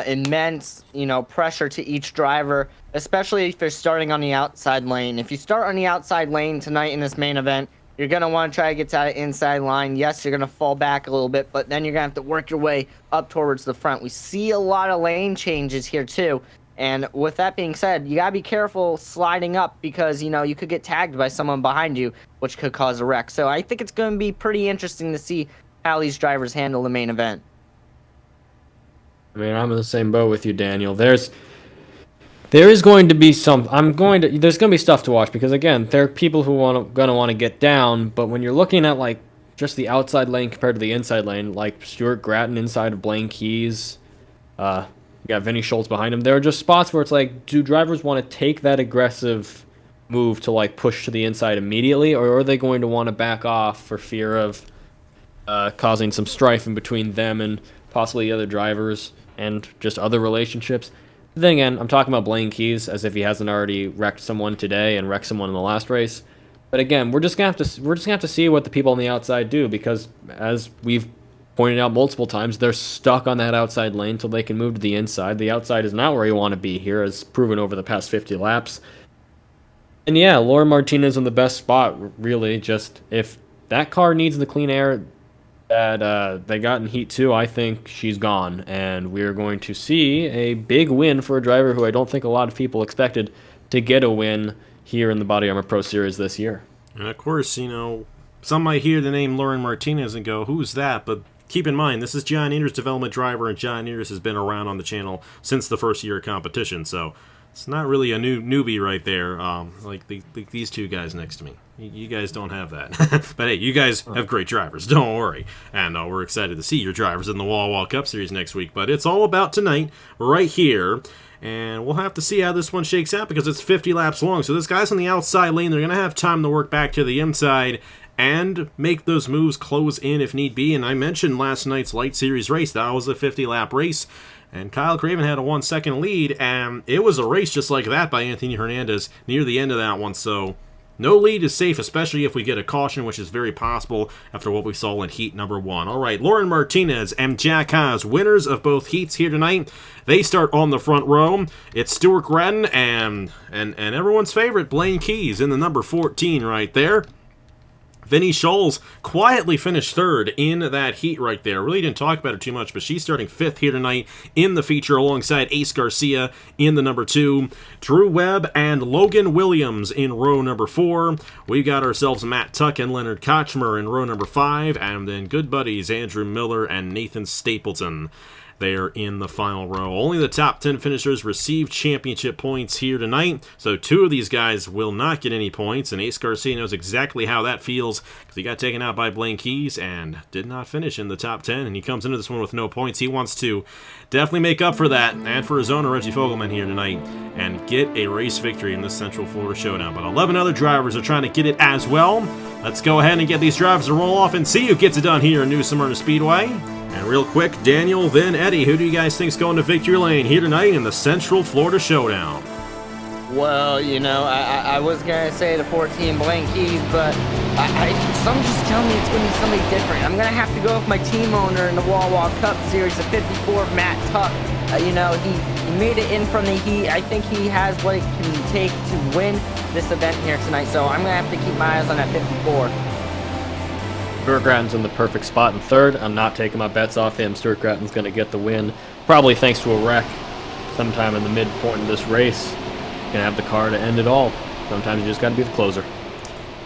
immense, pressure to each driver, especially if you're starting on the outside lane. If you start on the outside lane tonight in this main event, you're going to want to try to get to that inside line. Yes, you're going to fall back a little bit, but then you're going to have to work your way up towards the front. We see a lot of lane changes here too. And with that being said, you got to be careful sliding up because, you could get tagged by someone behind you, which could cause a wreck. So I think it's going to be pretty interesting to see how these drivers handle the main event. I mean, I'm in the same boat with you, Daniel. There is going to be there's going to be stuff to watch because, again, there are people who gonna want to get down, but when you're looking at, like, just the outside lane compared to the inside lane, like Stuart Gratton inside of Blaine Keyes, you got Vinny Schultz behind him, there are just spots where it's like, do drivers want to take that aggressive move to, like, push to the inside immediately, or are they going to want to back off for fear of causing some strife in between them and possibly other drivers and just other relationships? Then again, I'm talking about Blaine Keyes as if he hasn't already wrecked someone today and wrecked someone in the last race. But again, we're just gonna have to see what the people on the outside do because, as we've pointed out multiple times, they're stuck on that outside lane until they can move to the inside. The outside is not where you want to be here, as proven over the past 50 laps. And yeah, Lauren Martinez in the best spot, really. Just if that car needs the clean air that they got in Heat 2, I think she's gone. And we're going to see a big win for a driver who I don't think a lot of people expected to get a win here in the BodyArmor Pro Series this year. And of course, some might hear the name Lauren Martinez and go, who's that? But keep in mind, this is John Eaters' development driver, and John Eaters has been around on the channel since the first year of competition. So it's not really a newbie right there, like these two guys next to me. You guys don't have that. But hey, you guys have great drivers, don't worry. And we're excited to see your drivers in the Wall Cup Series next week. But it's all about tonight, right here. And we'll have to see how this one shakes out because it's 50 laps long. So this guy's on the outside lane. They're going to have time to work back to the inside and make those moves, close in if need be. And I mentioned last night's Light Series race. That was a 50-lap race. And Kyle Craven had a 1-second lead, and it was a race just like that by Anthony Hernandez near the end of that one. So no lead is safe, especially if we get a caution, which is very possible after what we saw in Heat number 1. All right, Lauren Martinez and Jack Haas, winners of both heats here tonight. They start on the front row. It's Stuart Gratton and everyone's favorite, Blaine Keyes, in the number 14 right there. Vinny Schultz quietly finished third in that heat right there. Really didn't talk about her too much, but she's starting 5th here tonight in the feature alongside Ace Garcia in the number 2. Drew Webb and Logan Williams in row number 4. We got ourselves Matt Tuck and Leonard Kochmer in row number 5, and then good buddies Andrew Miller and Nathan Stapleton there in the final row. Only the top 10 finishers receive championship points here tonight, so 2 of these guys will not get any points, and Ace Garcia knows exactly how that feels because he got taken out by Blaine Keyes and did not finish in the top 10, and he comes into this one with no points. He wants to definitely make up for that and for his owner, Reggie Fogelman, here tonight and get a race victory in the Central Florida Showdown. But 11 other drivers are trying to get it as well. Let's go ahead and get these drivers to roll off and see who gets it done here in New Smyrna Speedway. And real quick, Daniel, then Eddie, who do you guys think's going to victory lane here tonight in the Central Florida Showdown? Well, I was going to say the 14 Blaine Keyes, but some just tell me it's going to be somebody different. I'm going to have to go with my team owner in the Wall Cup Series, the 54, Matt Tuck. He made it in from the heat. I think he has what it can take to win this event here tonight, so I'm going to have to keep my eyes on that 54. Stuart Gratton's in the perfect spot in third. I'm not taking my bets off him. Stuart Gratton's going to get the win, probably thanks to a wreck sometime in the midpoint of this race. Going to have the car to end it all. Sometimes you just got to be the closer.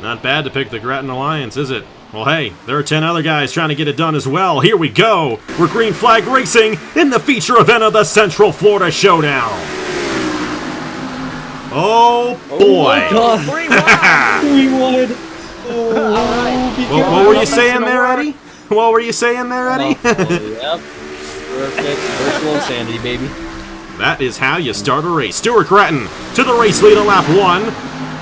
Not bad to pick the Gratton Alliance, is it? Well, hey, there are 10 other guys trying to get it done as well. Here we go. We're Green Flag Racing in the feature event of the Central Florida Showdown. Oh, boy. Oh, 3-1. What were you saying there, Eddie? What were you saying there, Eddie? Yep. Perfect. Virtual insanity, baby. That is how you start a race. Stuart Gratton to the race lead on lap 1.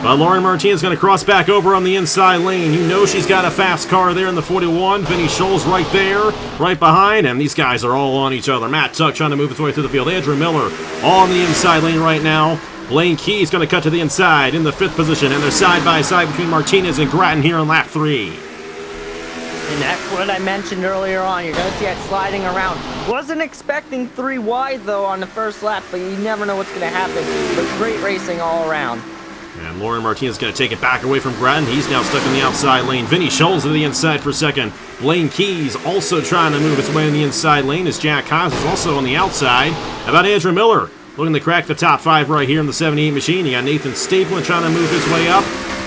But Lauren Martinez is going to cross back over on the inside lane. You know she's got a fast car there in the 41. Vinny Schultz right there, right behind. And these guys are all on each other. Matt Tuck trying to move his way through the field. Andrew Miller on the inside lane right now. Blaine Keyes going to cut to the inside in the 5th position, and they're side by side between Martinez and Gratton here on lap 3. And that's what I mentioned earlier on. You're going to see that sliding around. Wasn't expecting 3 wide, though, on the first lap, but you never know what's going to happen. But great racing all around. And Lauren Martinez is going to take it back away from Grattan. He's now stuck in the outside lane. Vinny Scholes to the inside for second. Blaine Keyes also trying to move his way in the inside lane as Jack Haas is also on the outside. How about Andrew Miller looking to crack the top 5 right here in the 78 machine? You got Nathan Stapleton trying to move his way up.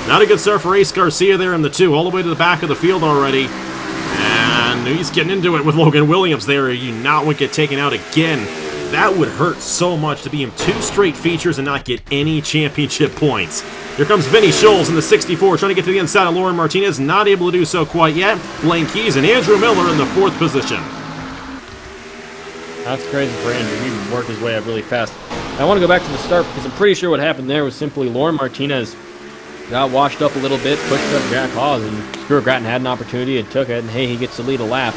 Not a good start for Ace Garcia there in the 2, all the way to the back of the field already. And he's getting into it with Logan Williams there. You not want to get taken out again. That would hurt so much to be in 2 straight features and not get any championship points. Here comes Vinny Scholes in the 64, trying to get to the inside of Lauren Martinez. Not able to do so quite yet. Blaine Keyes and Andrew Miller in the 4th position. That's crazy for Andrew. He worked his way up really fast. I want to go back to the start because I'm pretty sure what happened there was simply Lauren Martinez got washed up a little bit, pushed up Jack Haas, and Stuart Grattan had an opportunity and took it, and hey, he gets to lead a lap.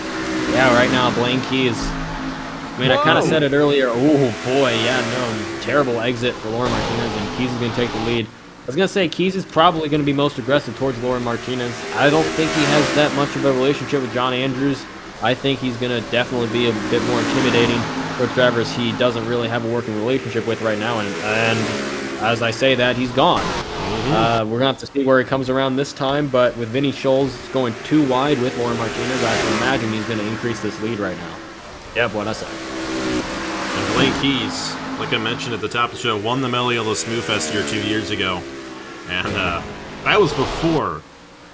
Yeah, right now, Blaine Keyes. I mean, I kind of said it earlier. Oh, boy, yeah, no, terrible exit for Lauren Martinez, and Keyes is going to take the lead. I was going to say, Keyes is probably going to be most aggressive towards Lauren Martinez. I don't think he has that much of a relationship with John Andrews. I think he's going to definitely be a bit more intimidating towards drivers he doesn't really have a working relationship with right now, and as I say that, he's gone. We're going to have to see where he comes around this time, but with Vinny Scholes going 2 wide with Lauren Martinez, I can imagine he's going to increase this lead right now. Yep, what I say. And Blaine Keyes, like I mentioned at the top of the show, won the Meliala Smooth Fest here 2 years ago. And that was before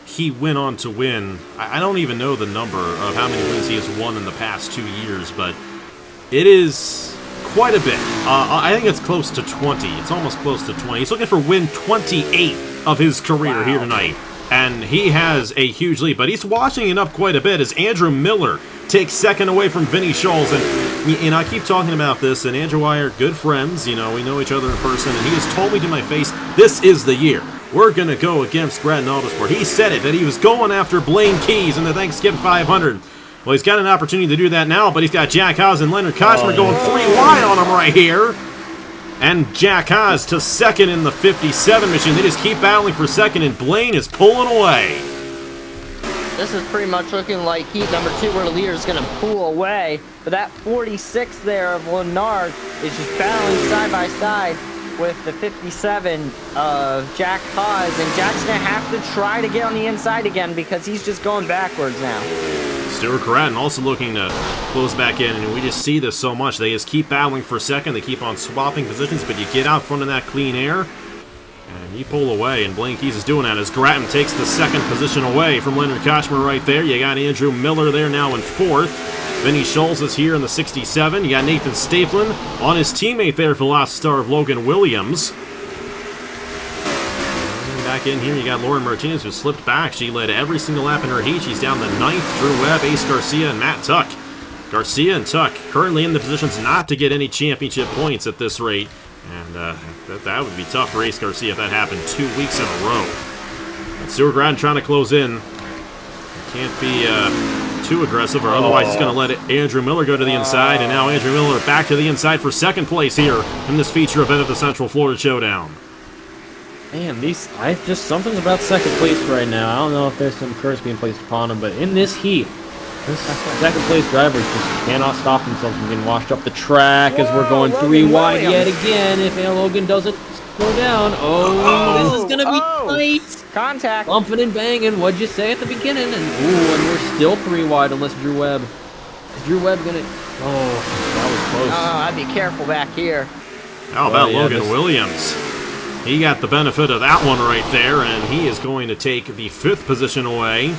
he went on to win. I don't even know the number of how many wins he has won in the past 2 years, but it is quite a bit. I think it's close to 20. It's almost close to 20. He's looking for win 28 of his career here tonight. And he has a huge lead, but he's washing it up quite a bit as Andrew Miller takes second away from Vinny Scholes. And I keep talking about this, and Andrew and I are good friends. You know, we know each other in person, and he has told me to my face, this is the year. We're going to go against Grattan Autosport. He said it, that he was going after Blaine Keyes in the Thanksgiving 500. Well, he's got an opportunity to do that now, but he's got Jack Haas and Leonard Kochmer going 3 wide on him right here. And Jack Haas to second in the 57 machine. They just keep battling for second, and Blaine is pulling away. This is pretty much looking like heat number 2 where the leader is going to pull away. But that 46 there of Leonard is just battling side by side with the 57 of Jack Haas. And Jack's going to have to try to get on the inside again because he's just going backwards now. Stuart Grattan also looking to close back in, and we just see this so much. They just keep battling for second. They keep on swapping positions, but you get out front of that clean air, and you pull away, and Blaine Keyes is doing that as Grattan takes the second position away from Leonard Kochmer right there. You got Andrew Miller there now in 4th. Vinny Scholes is here in the 67. You got Nathan Stapleton on his teammate there for the last star of Logan Williams. Back in here, you got Lauren Martinez, who slipped back. She led every single lap in her heat. She's down the 9th. Drew Webb, Ace Garcia, and Matt Tuck. Garcia and Tuck currently in the positions not to get any championship points at this rate. And that would be tough for Ace Garcia if that happened 2 weeks in a row. But Stuart Grattan trying to close in. Can't be too aggressive, or otherwise he's going to let Andrew Miller go to the inside. And now Andrew Miller back to the inside for second place here in this feature event of the Central Florida Showdown. Man, something's about second place right now. I don't know if there's some curse being placed upon him, but in this heat, this second place drivers just cannot stop themselves from getting washed up the track as we're going 3 wide yet again. If Logan doesn't slow down, this is gonna be tight. Contact. Bumping and banging. What'd you say at the beginning? And we're still 3 wide unless Drew Webb. Is Drew Webb gonna? Oh, that was close. I'd be careful back here. How about Logan Williams? He got the benefit of that one right there, and he is going to take the 5th position away.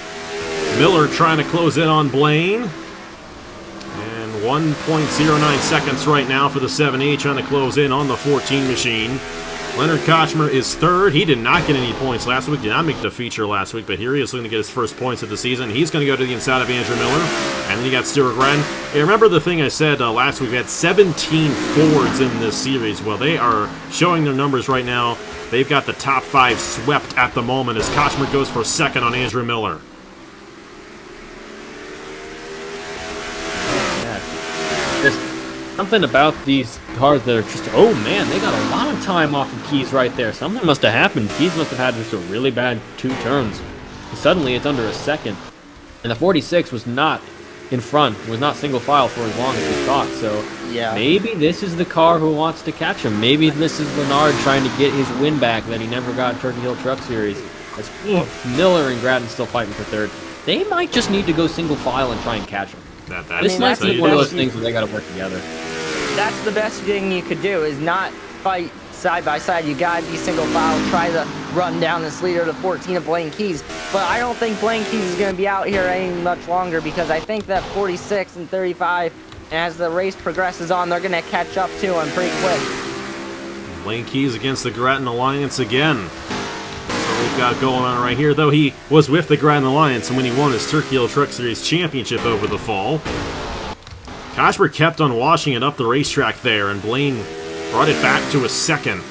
Miller trying to close in on Blaine. And 1.09 seconds right now for the 7A, trying to close in on the 14 machine. Leonard Kochmer is 3rd. He did not get any points last week, did not make the feature last week, but here he is looking to get his first points of the season. He's going to go to the inside of Andrew Miller. And then you got Stuart Grattan. Hey, remember the thing I said last week? We had 17 Fords in this series. Well, they are showing their numbers right now. They've got the top 5 swept at the moment as Kochmer goes for second on Andrew Miller. Just something about these cars that are just, oh man, they got a lot of time off of Keyes right there. Something must have happened. Keyes must have had just a really bad 2 turns. And suddenly it's under a second. And the 46 was not in front, was not single file for as long as we thought. So Yeah. maybe this is the car who wants to catch him. Maybe this is Leonard trying to get his win back that he never got in Turkey Hill Truck Series. As Miller and Grattan still fighting for third. They might just need to go single file and try and catch him. This might be one of those things where they got to work together. That's the best thing you could do, is not fight side by side. You gotta be single file, try to run down this leader to 14 of Blaine Keyes. But I don't think Blaine Keyes is gonna be out here any much longer, because I think that 46 and 35, as the race progresses on, they're gonna catch up to him pretty quick. Blaine Keyes against the Grattan Alliance again. So we've got going on right here, though he was with the Grattan Alliance when he won his Turkey Hill Truck Series championship over the fall. Kashmer kept on washing it up the racetrack there, and Blaine brought it back to a second.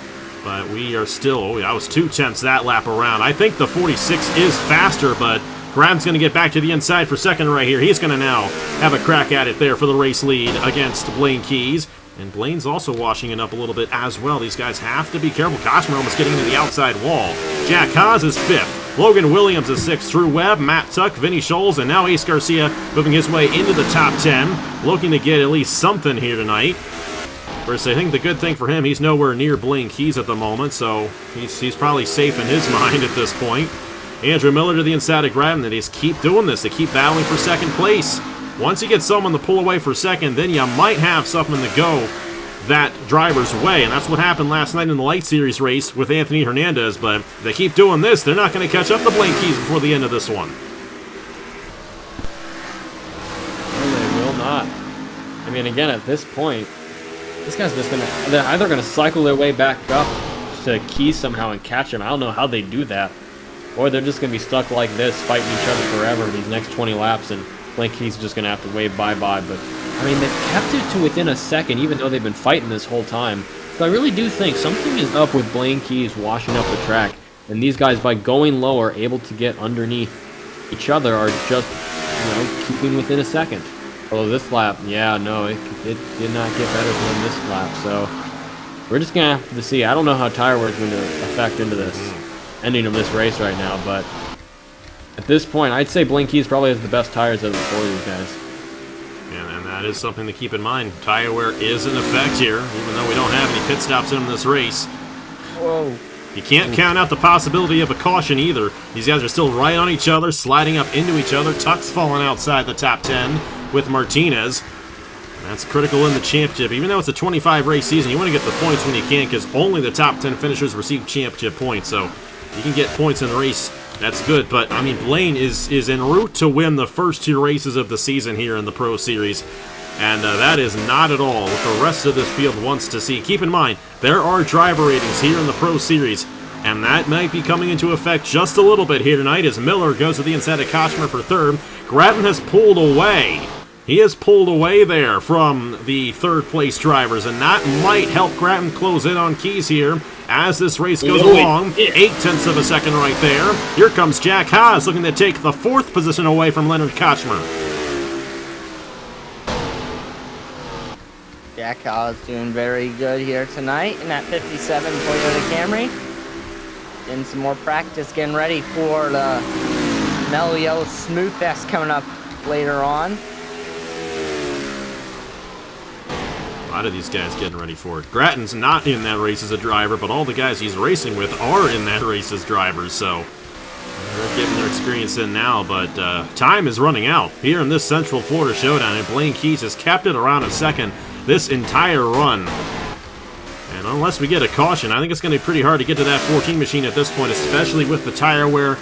But we are still, that was 2/10 that lap around. I think the 46 is faster, but Grattan's going to get back to the inside for second right here. He's going to now have a crack at it there for the race lead against Blaine Keyes. And Blaine's also washing it up a little bit as well. These guys have to be careful. Kashmer almost getting into the outside wall. Jack Haas is 5th. Logan Williams is 6th. Drew Webb, Matt Tuck, Vinny Scholes, and now Ace Garcia moving his way into the top 10. Looking to get at least something here tonight. First, I think the good thing for him, he's nowhere near Blaine Keyes at the moment, so he's probably safe in his mind at this point. Andrew Miller to the inside of Grattan. They just keep doing this. They keep battling for second place. Once you get someone to pull away for second, then you might have something to go that driver's way, and that's what happened last night in the Light Series race with Anthony Hernandez. But if they keep doing this, they're not going to catch up to Blaine Keyes before the end of this one. No, they will not. I mean, again, at this point, this guy's just they're either going to cycle their way back up to Keyes somehow and catch him. I don't know how they do that. Or they're just going to be stuck like this, fighting each other forever these next 20 laps, and Blaine Keyes is just going to have to wave bye-bye. But, I mean, they've kept it to within a second, even though they've been fighting this whole time. So I really do think something is up with Blaine Keyes washing up the track. And these guys, by going low, are able to get underneath each other, are just, keeping within a second. Although this lap, yeah, no, it did not get better than this lap. So we're just going to have to see. I don't know how tire wear is going to affect into this ending of this race right now, but at this point, I'd say Blaine Keyes probably has the best tires of the four of these guys. And that is something to keep in mind. Tire wear is in effect here, even though we don't have any pit stops in this race. Whoa. You can't count out the possibility of a caution either. These guys are still right on each other, sliding up into each other. Tuck's falling outside the top 10 with Martinez. That's critical in the championship. Even though it's a 25-race season, you want to get the points when you can, because only the top 10 finishers receive championship points. So you can get points in the race. That's good. But, I mean, Blaine is en route to win the first two races of the season here in the Pro Series. And that is not at all what the rest of this field wants to see. Keep in mind, there are driver ratings here in the Pro Series, and that might be coming into effect just a little bit here tonight as Miller goes to the inside of Kashmer for third. Grattan has pulled away. He has pulled away there from the third-place drivers, and that might help Grattan close in on Keyes here as this race goes along. 0.8 of a second right there. Here comes Jack Haas looking to take the fourth position away from Leonard Kashmer. Jack Haas doing very good here tonight in that 57 Toyota Camry. Getting some more practice, getting ready for the Melio Smooth Fest coming up later on. A lot of these guys getting ready for it. Grattan's not in that race as a driver, but all the guys he's racing with are in that race as drivers, so they're getting their experience in now. But time is running out here in this Central Florida Showdown, and Blaine Keyes has kept it around a second this entire run. And unless we get a caution, I think it's going to be pretty hard to get to that 14 machine at this point, especially with the tire wear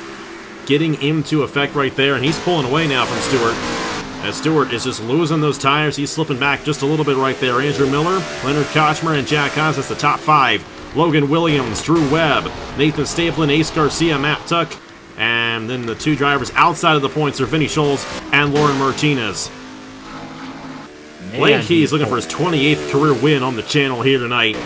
getting into effect right there. And he's pulling away now from Stewart, as Stewart is just losing those tires. He's slipping back just a little bit right there. Andrew Miller, Leonard Kashmer, and Jack Haas, that's the top five. Logan Williams, Drew Webb, Nathan Stapleton, Ace Garcia, Matt Tuck, and then the two drivers outside of the points are Vinny Scholes and Lauren Martinez. Blaine Keyes looking for his 28th career win on the channel here tonight.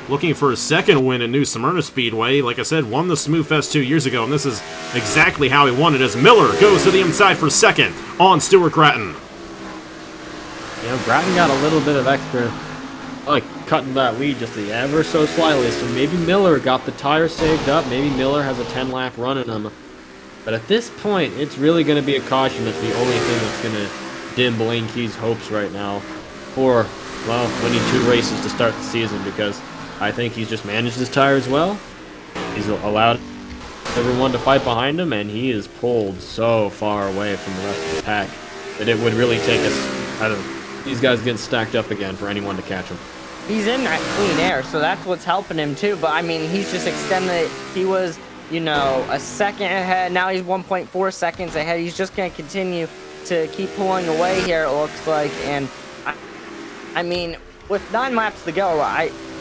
Looking for his second win in New Smyrna Speedway. Like I said, won the Smooth Fest 2 years ago, and this is exactly how he won it as Miller goes to the inside for second on Stuart Grattan. Grattan got a little bit of extra, cutting that lead just ever so slightly, so maybe Miller got the tire saved up. Maybe Miller has a 10-lap run in him. But at this point, it's really going to be a caution. That's the only thing that's going to dim Blaine Keyes' hopes right now for, well, winning 2 races to start the season, because I think he's just managed his tires well. He's allowed everyone to fight behind him, and he is pulled so far away from the rest of the pack that it would really take us, I don't know, these guys getting stacked up again for anyone to catch him. He's in that clean air, so that's what's helping him too. But I mean, he's just extended. He was, you know, a second ahead. Now he's 1.4 seconds ahead. He's just going to continue to keep pulling away here, it looks like. And I mean, with 9 laps to go,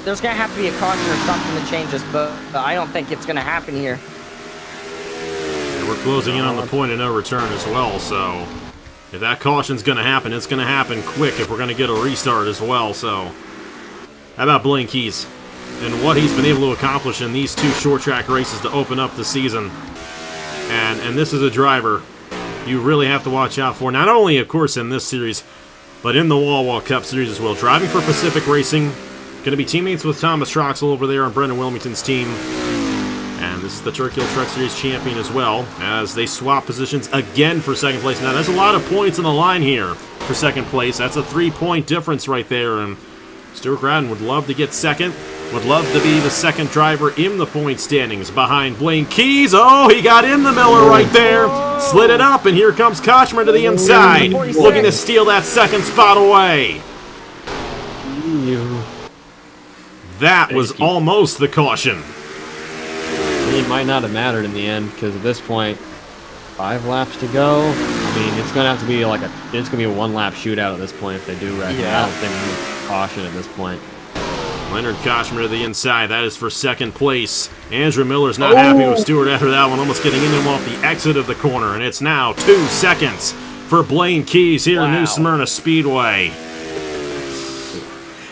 there's going to have to be a caution or something to change this, but I don't think it's going to happen here. And we're closing in on the point of no return as well, so if that caution's going to happen, it's going to happen quick if we're going to get a restart as well. So how about Blaine Keyes and what he's been able to accomplish in these 2 short track races to open up the season? And this is a driver you really have to watch out for, not only, of course, in this series, but in the Wall Wall Cup series as well. Driving for Pacific Racing, going to be teammates with Thomas Troxel over there on Brendan Wilmington's team. And this is the Turkey Hill Truck Series champion as well, as they swap positions again for second place. Now, there's a lot of points on the line here for second place. That's a 3-point difference right there, and Stuart Grattan would love to get second. Would love to be the second driver in the point standings behind Blaine Keyes. Oh, he got in the Miller right there. Slid it up, and here comes Kochmer to the inside, looking to steal that second spot away. That was almost the caution. It might not have mattered in the end, because at this point, 5 laps to go. I mean, it's gonna have to be it's gonna be a 1-lap shootout at this point if they do wreck it. I don't think we need caution at this point. Leonard Kochmer to the inside. That is for second place. Andrew Miller's not happy with Stewart after that one, almost getting into him off the exit of the corner. And it's now 2 seconds for Blaine Keyes here in New Smyrna Speedway.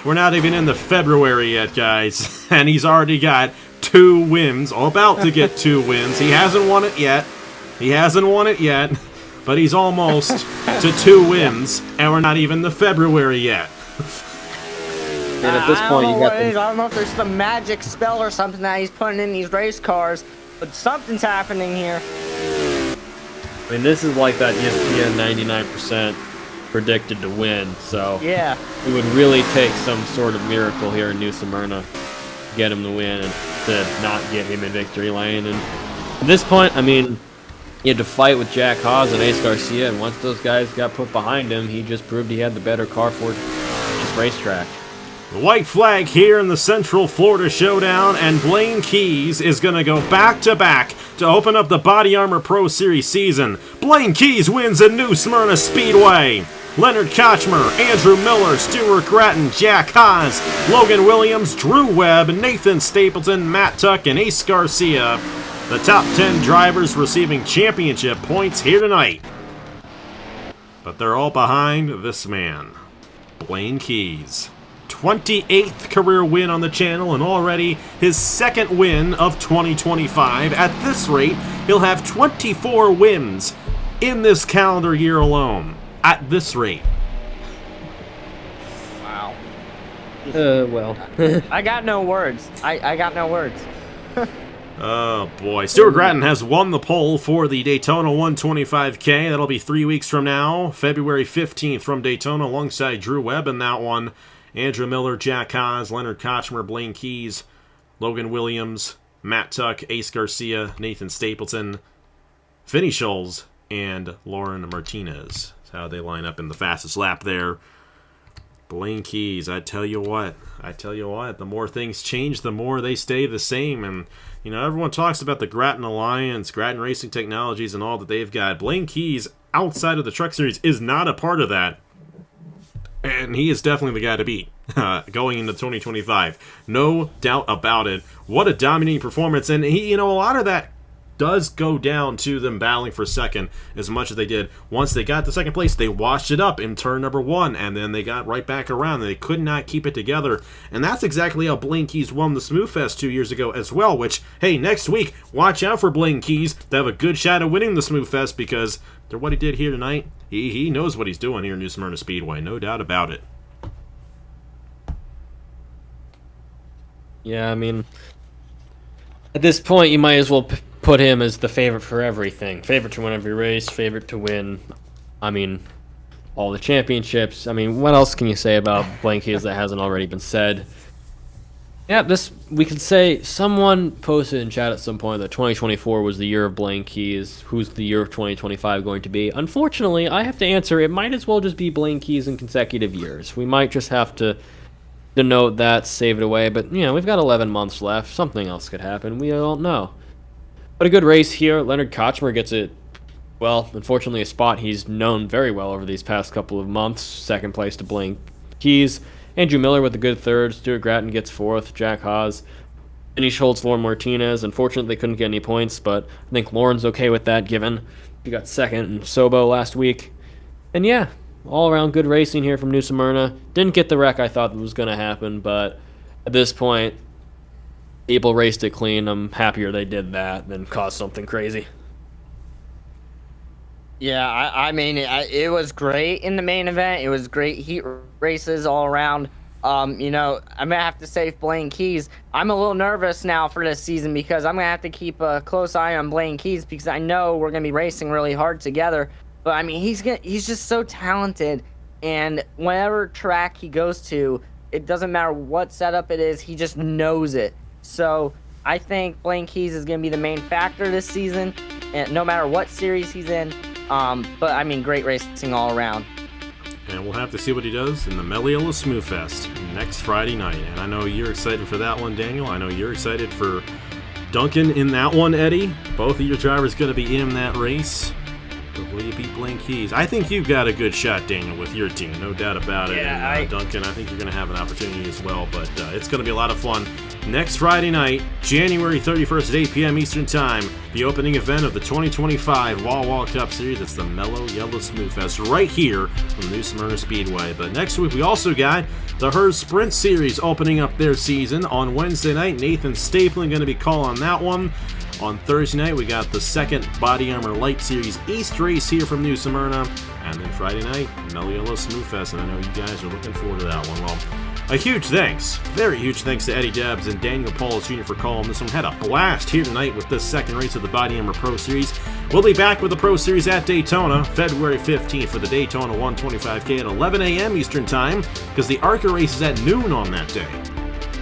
We're not even in the February yet, guys. And he's already got 2 wins, or about to get 2 wins. He hasn't won it yet. But he's almost to 2 wins, and we're not even the February yet. And at this point, you got I don't know if there's some magic spell or something that he's putting in these race cars, but something's happening here. I mean, this is like that ESPN 99% predicted to win, so yeah, it would really take some sort of miracle here in New Smyrna to get him to win and to not get him in victory lane. And at this point, I mean, he had to fight with Jack Haas and Ace Garcia, and once those guys got put behind him, he just proved he had the better car for this racetrack. The white flag here in the Central Florida Showdown, and Blaine Keyes is going to go back-to-back to open up the BodyArmor Pro Series season. Blaine Keyes wins at New Smyrna Speedway. Leonard Kochmer, Andrew Miller, Stuart Grattan, Jack Haas, Logan Williams, Drew Webb, Nathan Stapleton, Matt Tuck, and Ace Garcia. The top 10 drivers receiving championship points here tonight. But they're all behind this man, Blaine Keyes. 28th career win on the channel, and already his 2nd win of 2025. At this rate, he'll have 24 wins in this calendar year alone. At this rate. Wow. Well. I got no words. I got no words. Oh boy. Stuart Grattan has won the pole for the Daytona 125K. That'll be 3 weeks from now, February 15th from Daytona, alongside Drew Webb in that one. Andrew Miller, Jack Haas, Leonard Kochmer, Blaine Keyes, Logan Williams, Matt Tuck, Ace Garcia, Nathan Stapleton, Finney Scholes, and Lauren Martinez. That's how they line up in the fastest lap there. Blaine Keyes, I tell you what, the more things change, the more they stay the same. And, you know, everyone talks about the Grattan Alliance, Grattan Racing Technologies, and all that they've got. Blaine Keyes, outside of the Truck Series, is not a part of that. And he is definitely the guy to beat going into 2025. No doubt about it. What a dominating performance. And he, you know, a lot of that does go down to them battling for second as much as they did. Once they got to second place, they washed it up in turn number 1, and then they got right back around. They could not keep it together. And that's exactly how Blaine Keyes won the Smooth Fest 2 years ago as well, which, hey, next week, watch out for Blaine Keyes to have a good shot at winning the Smooth Fest, because after what he did here tonight, he knows what he's doing here in New Smyrna Speedway, no doubt about it. Yeah, I mean, at this point, you might as well put him as the favorite for everything. Favorite to win every race, favorite to win, all the championships. What else can you say about Blaine Keyes that hasn't already been said? Yeah, we could say someone posted in chat at some point that 2024 was the year of Blaine Keyes. Who's the year of 2025 going to be? Unfortunately, I have to answer, it might as well just be Blaine Keyes in consecutive years. We might just have to denote that, save it away, but we've got 11 months left. Something else could happen. We don't know. But a good race here. Leonard Kochmer gets it. Well, unfortunately, a spot he's known very well over these past couple of months. Second place to Blaine Keyes. Andrew Miller with a good third. Stuart Gratton gets fourth. Jack Haas. Vinny Schultz, Lauren Martinez. Unfortunately, they couldn't get any points, but I think Lauren's okay with that, given he got second in Sobo last week. And yeah, all around good racing here from New Smyrna. Didn't get the wreck I thought was going to happen, but at this point, people raced it clean. I'm happier they did that than cause something crazy. Yeah, it was great in the main event. It was great heat races all around. I'm gonna have to say Blaine Keyes. I'm a little nervous now for this season because I'm gonna have to keep a close eye on Blaine Keyes because I know we're gonna be racing really hard together. But he's just so talented, and whatever track he goes to, it doesn't matter what setup it is, he just knows it. So I think Blaine Keyes is gonna be the main factor this season, and no matter what series he's in. But great racing all around. And we'll have to see what he does in the Meliella Smooth Fest next Friday night. And I know you're excited for that one, Daniel. I know you're excited for Duncan in that one, Eddie. Both of your drivers going to be in that race. But will you beat Blaine Keyes? I think you've got a good shot, Daniel, with your team. No doubt about it. Yeah, and Duncan, I think you're going to have an opportunity as well. But it's going to be a lot of fun. Next Friday night, January 31st at 8 p.m. Eastern Time, the opening event of the 2025 Wall Cup Series. It's the Meliella Smooth Fest right here from the New Smyrna Speedway. But next week, we also got the Hers Sprint Series opening up their season on Wednesday night. Nathan Stapling going to be calling that one. On Thursday night, we got the second BodyArmor Light Series East race here from New Smyrna. And then Friday night, Meliella Smooth Fest. And I know you guys are looking forward to that one. Well, a huge thanks, very huge thanks to Eddie Debs and Daniel Paulus Jr. for calling this one. Had a blast here tonight with this second race of the BodyArmor Pro Series. We'll be back with the Pro Series at Daytona, February 15th for the Daytona 125K at 11 a.m. Eastern Time, because the ARCA race is at noon on that day.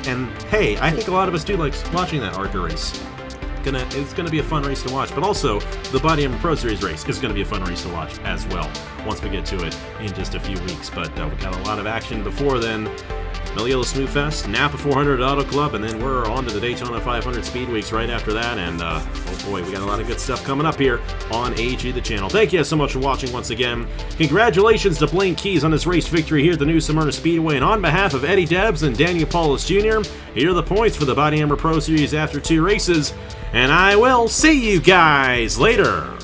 And hey, I think a lot of us do like watching that ARCA race. It's gonna be a fun race to watch, but also the BodyArmor Pro Series race is gonna be a fun race to watch as well once we get to it in just a few weeks. But we got a lot of action before then. Meliella Smooth Fest, Napa 400 Auto Club, and then we're on to the Daytona 500 Speed Weeks right after that. And oh boy, we got a lot of good stuff coming up here on AG the channel. Thank you so much for watching once again. Congratulations to Blaine Keyes on his race victory here at the New Smyrna Speedway. And on behalf of Eddie Debs and Daniel Paulus Jr., here are the points for the BodyArmor Pro Series after 2 races. And I will see you guys later.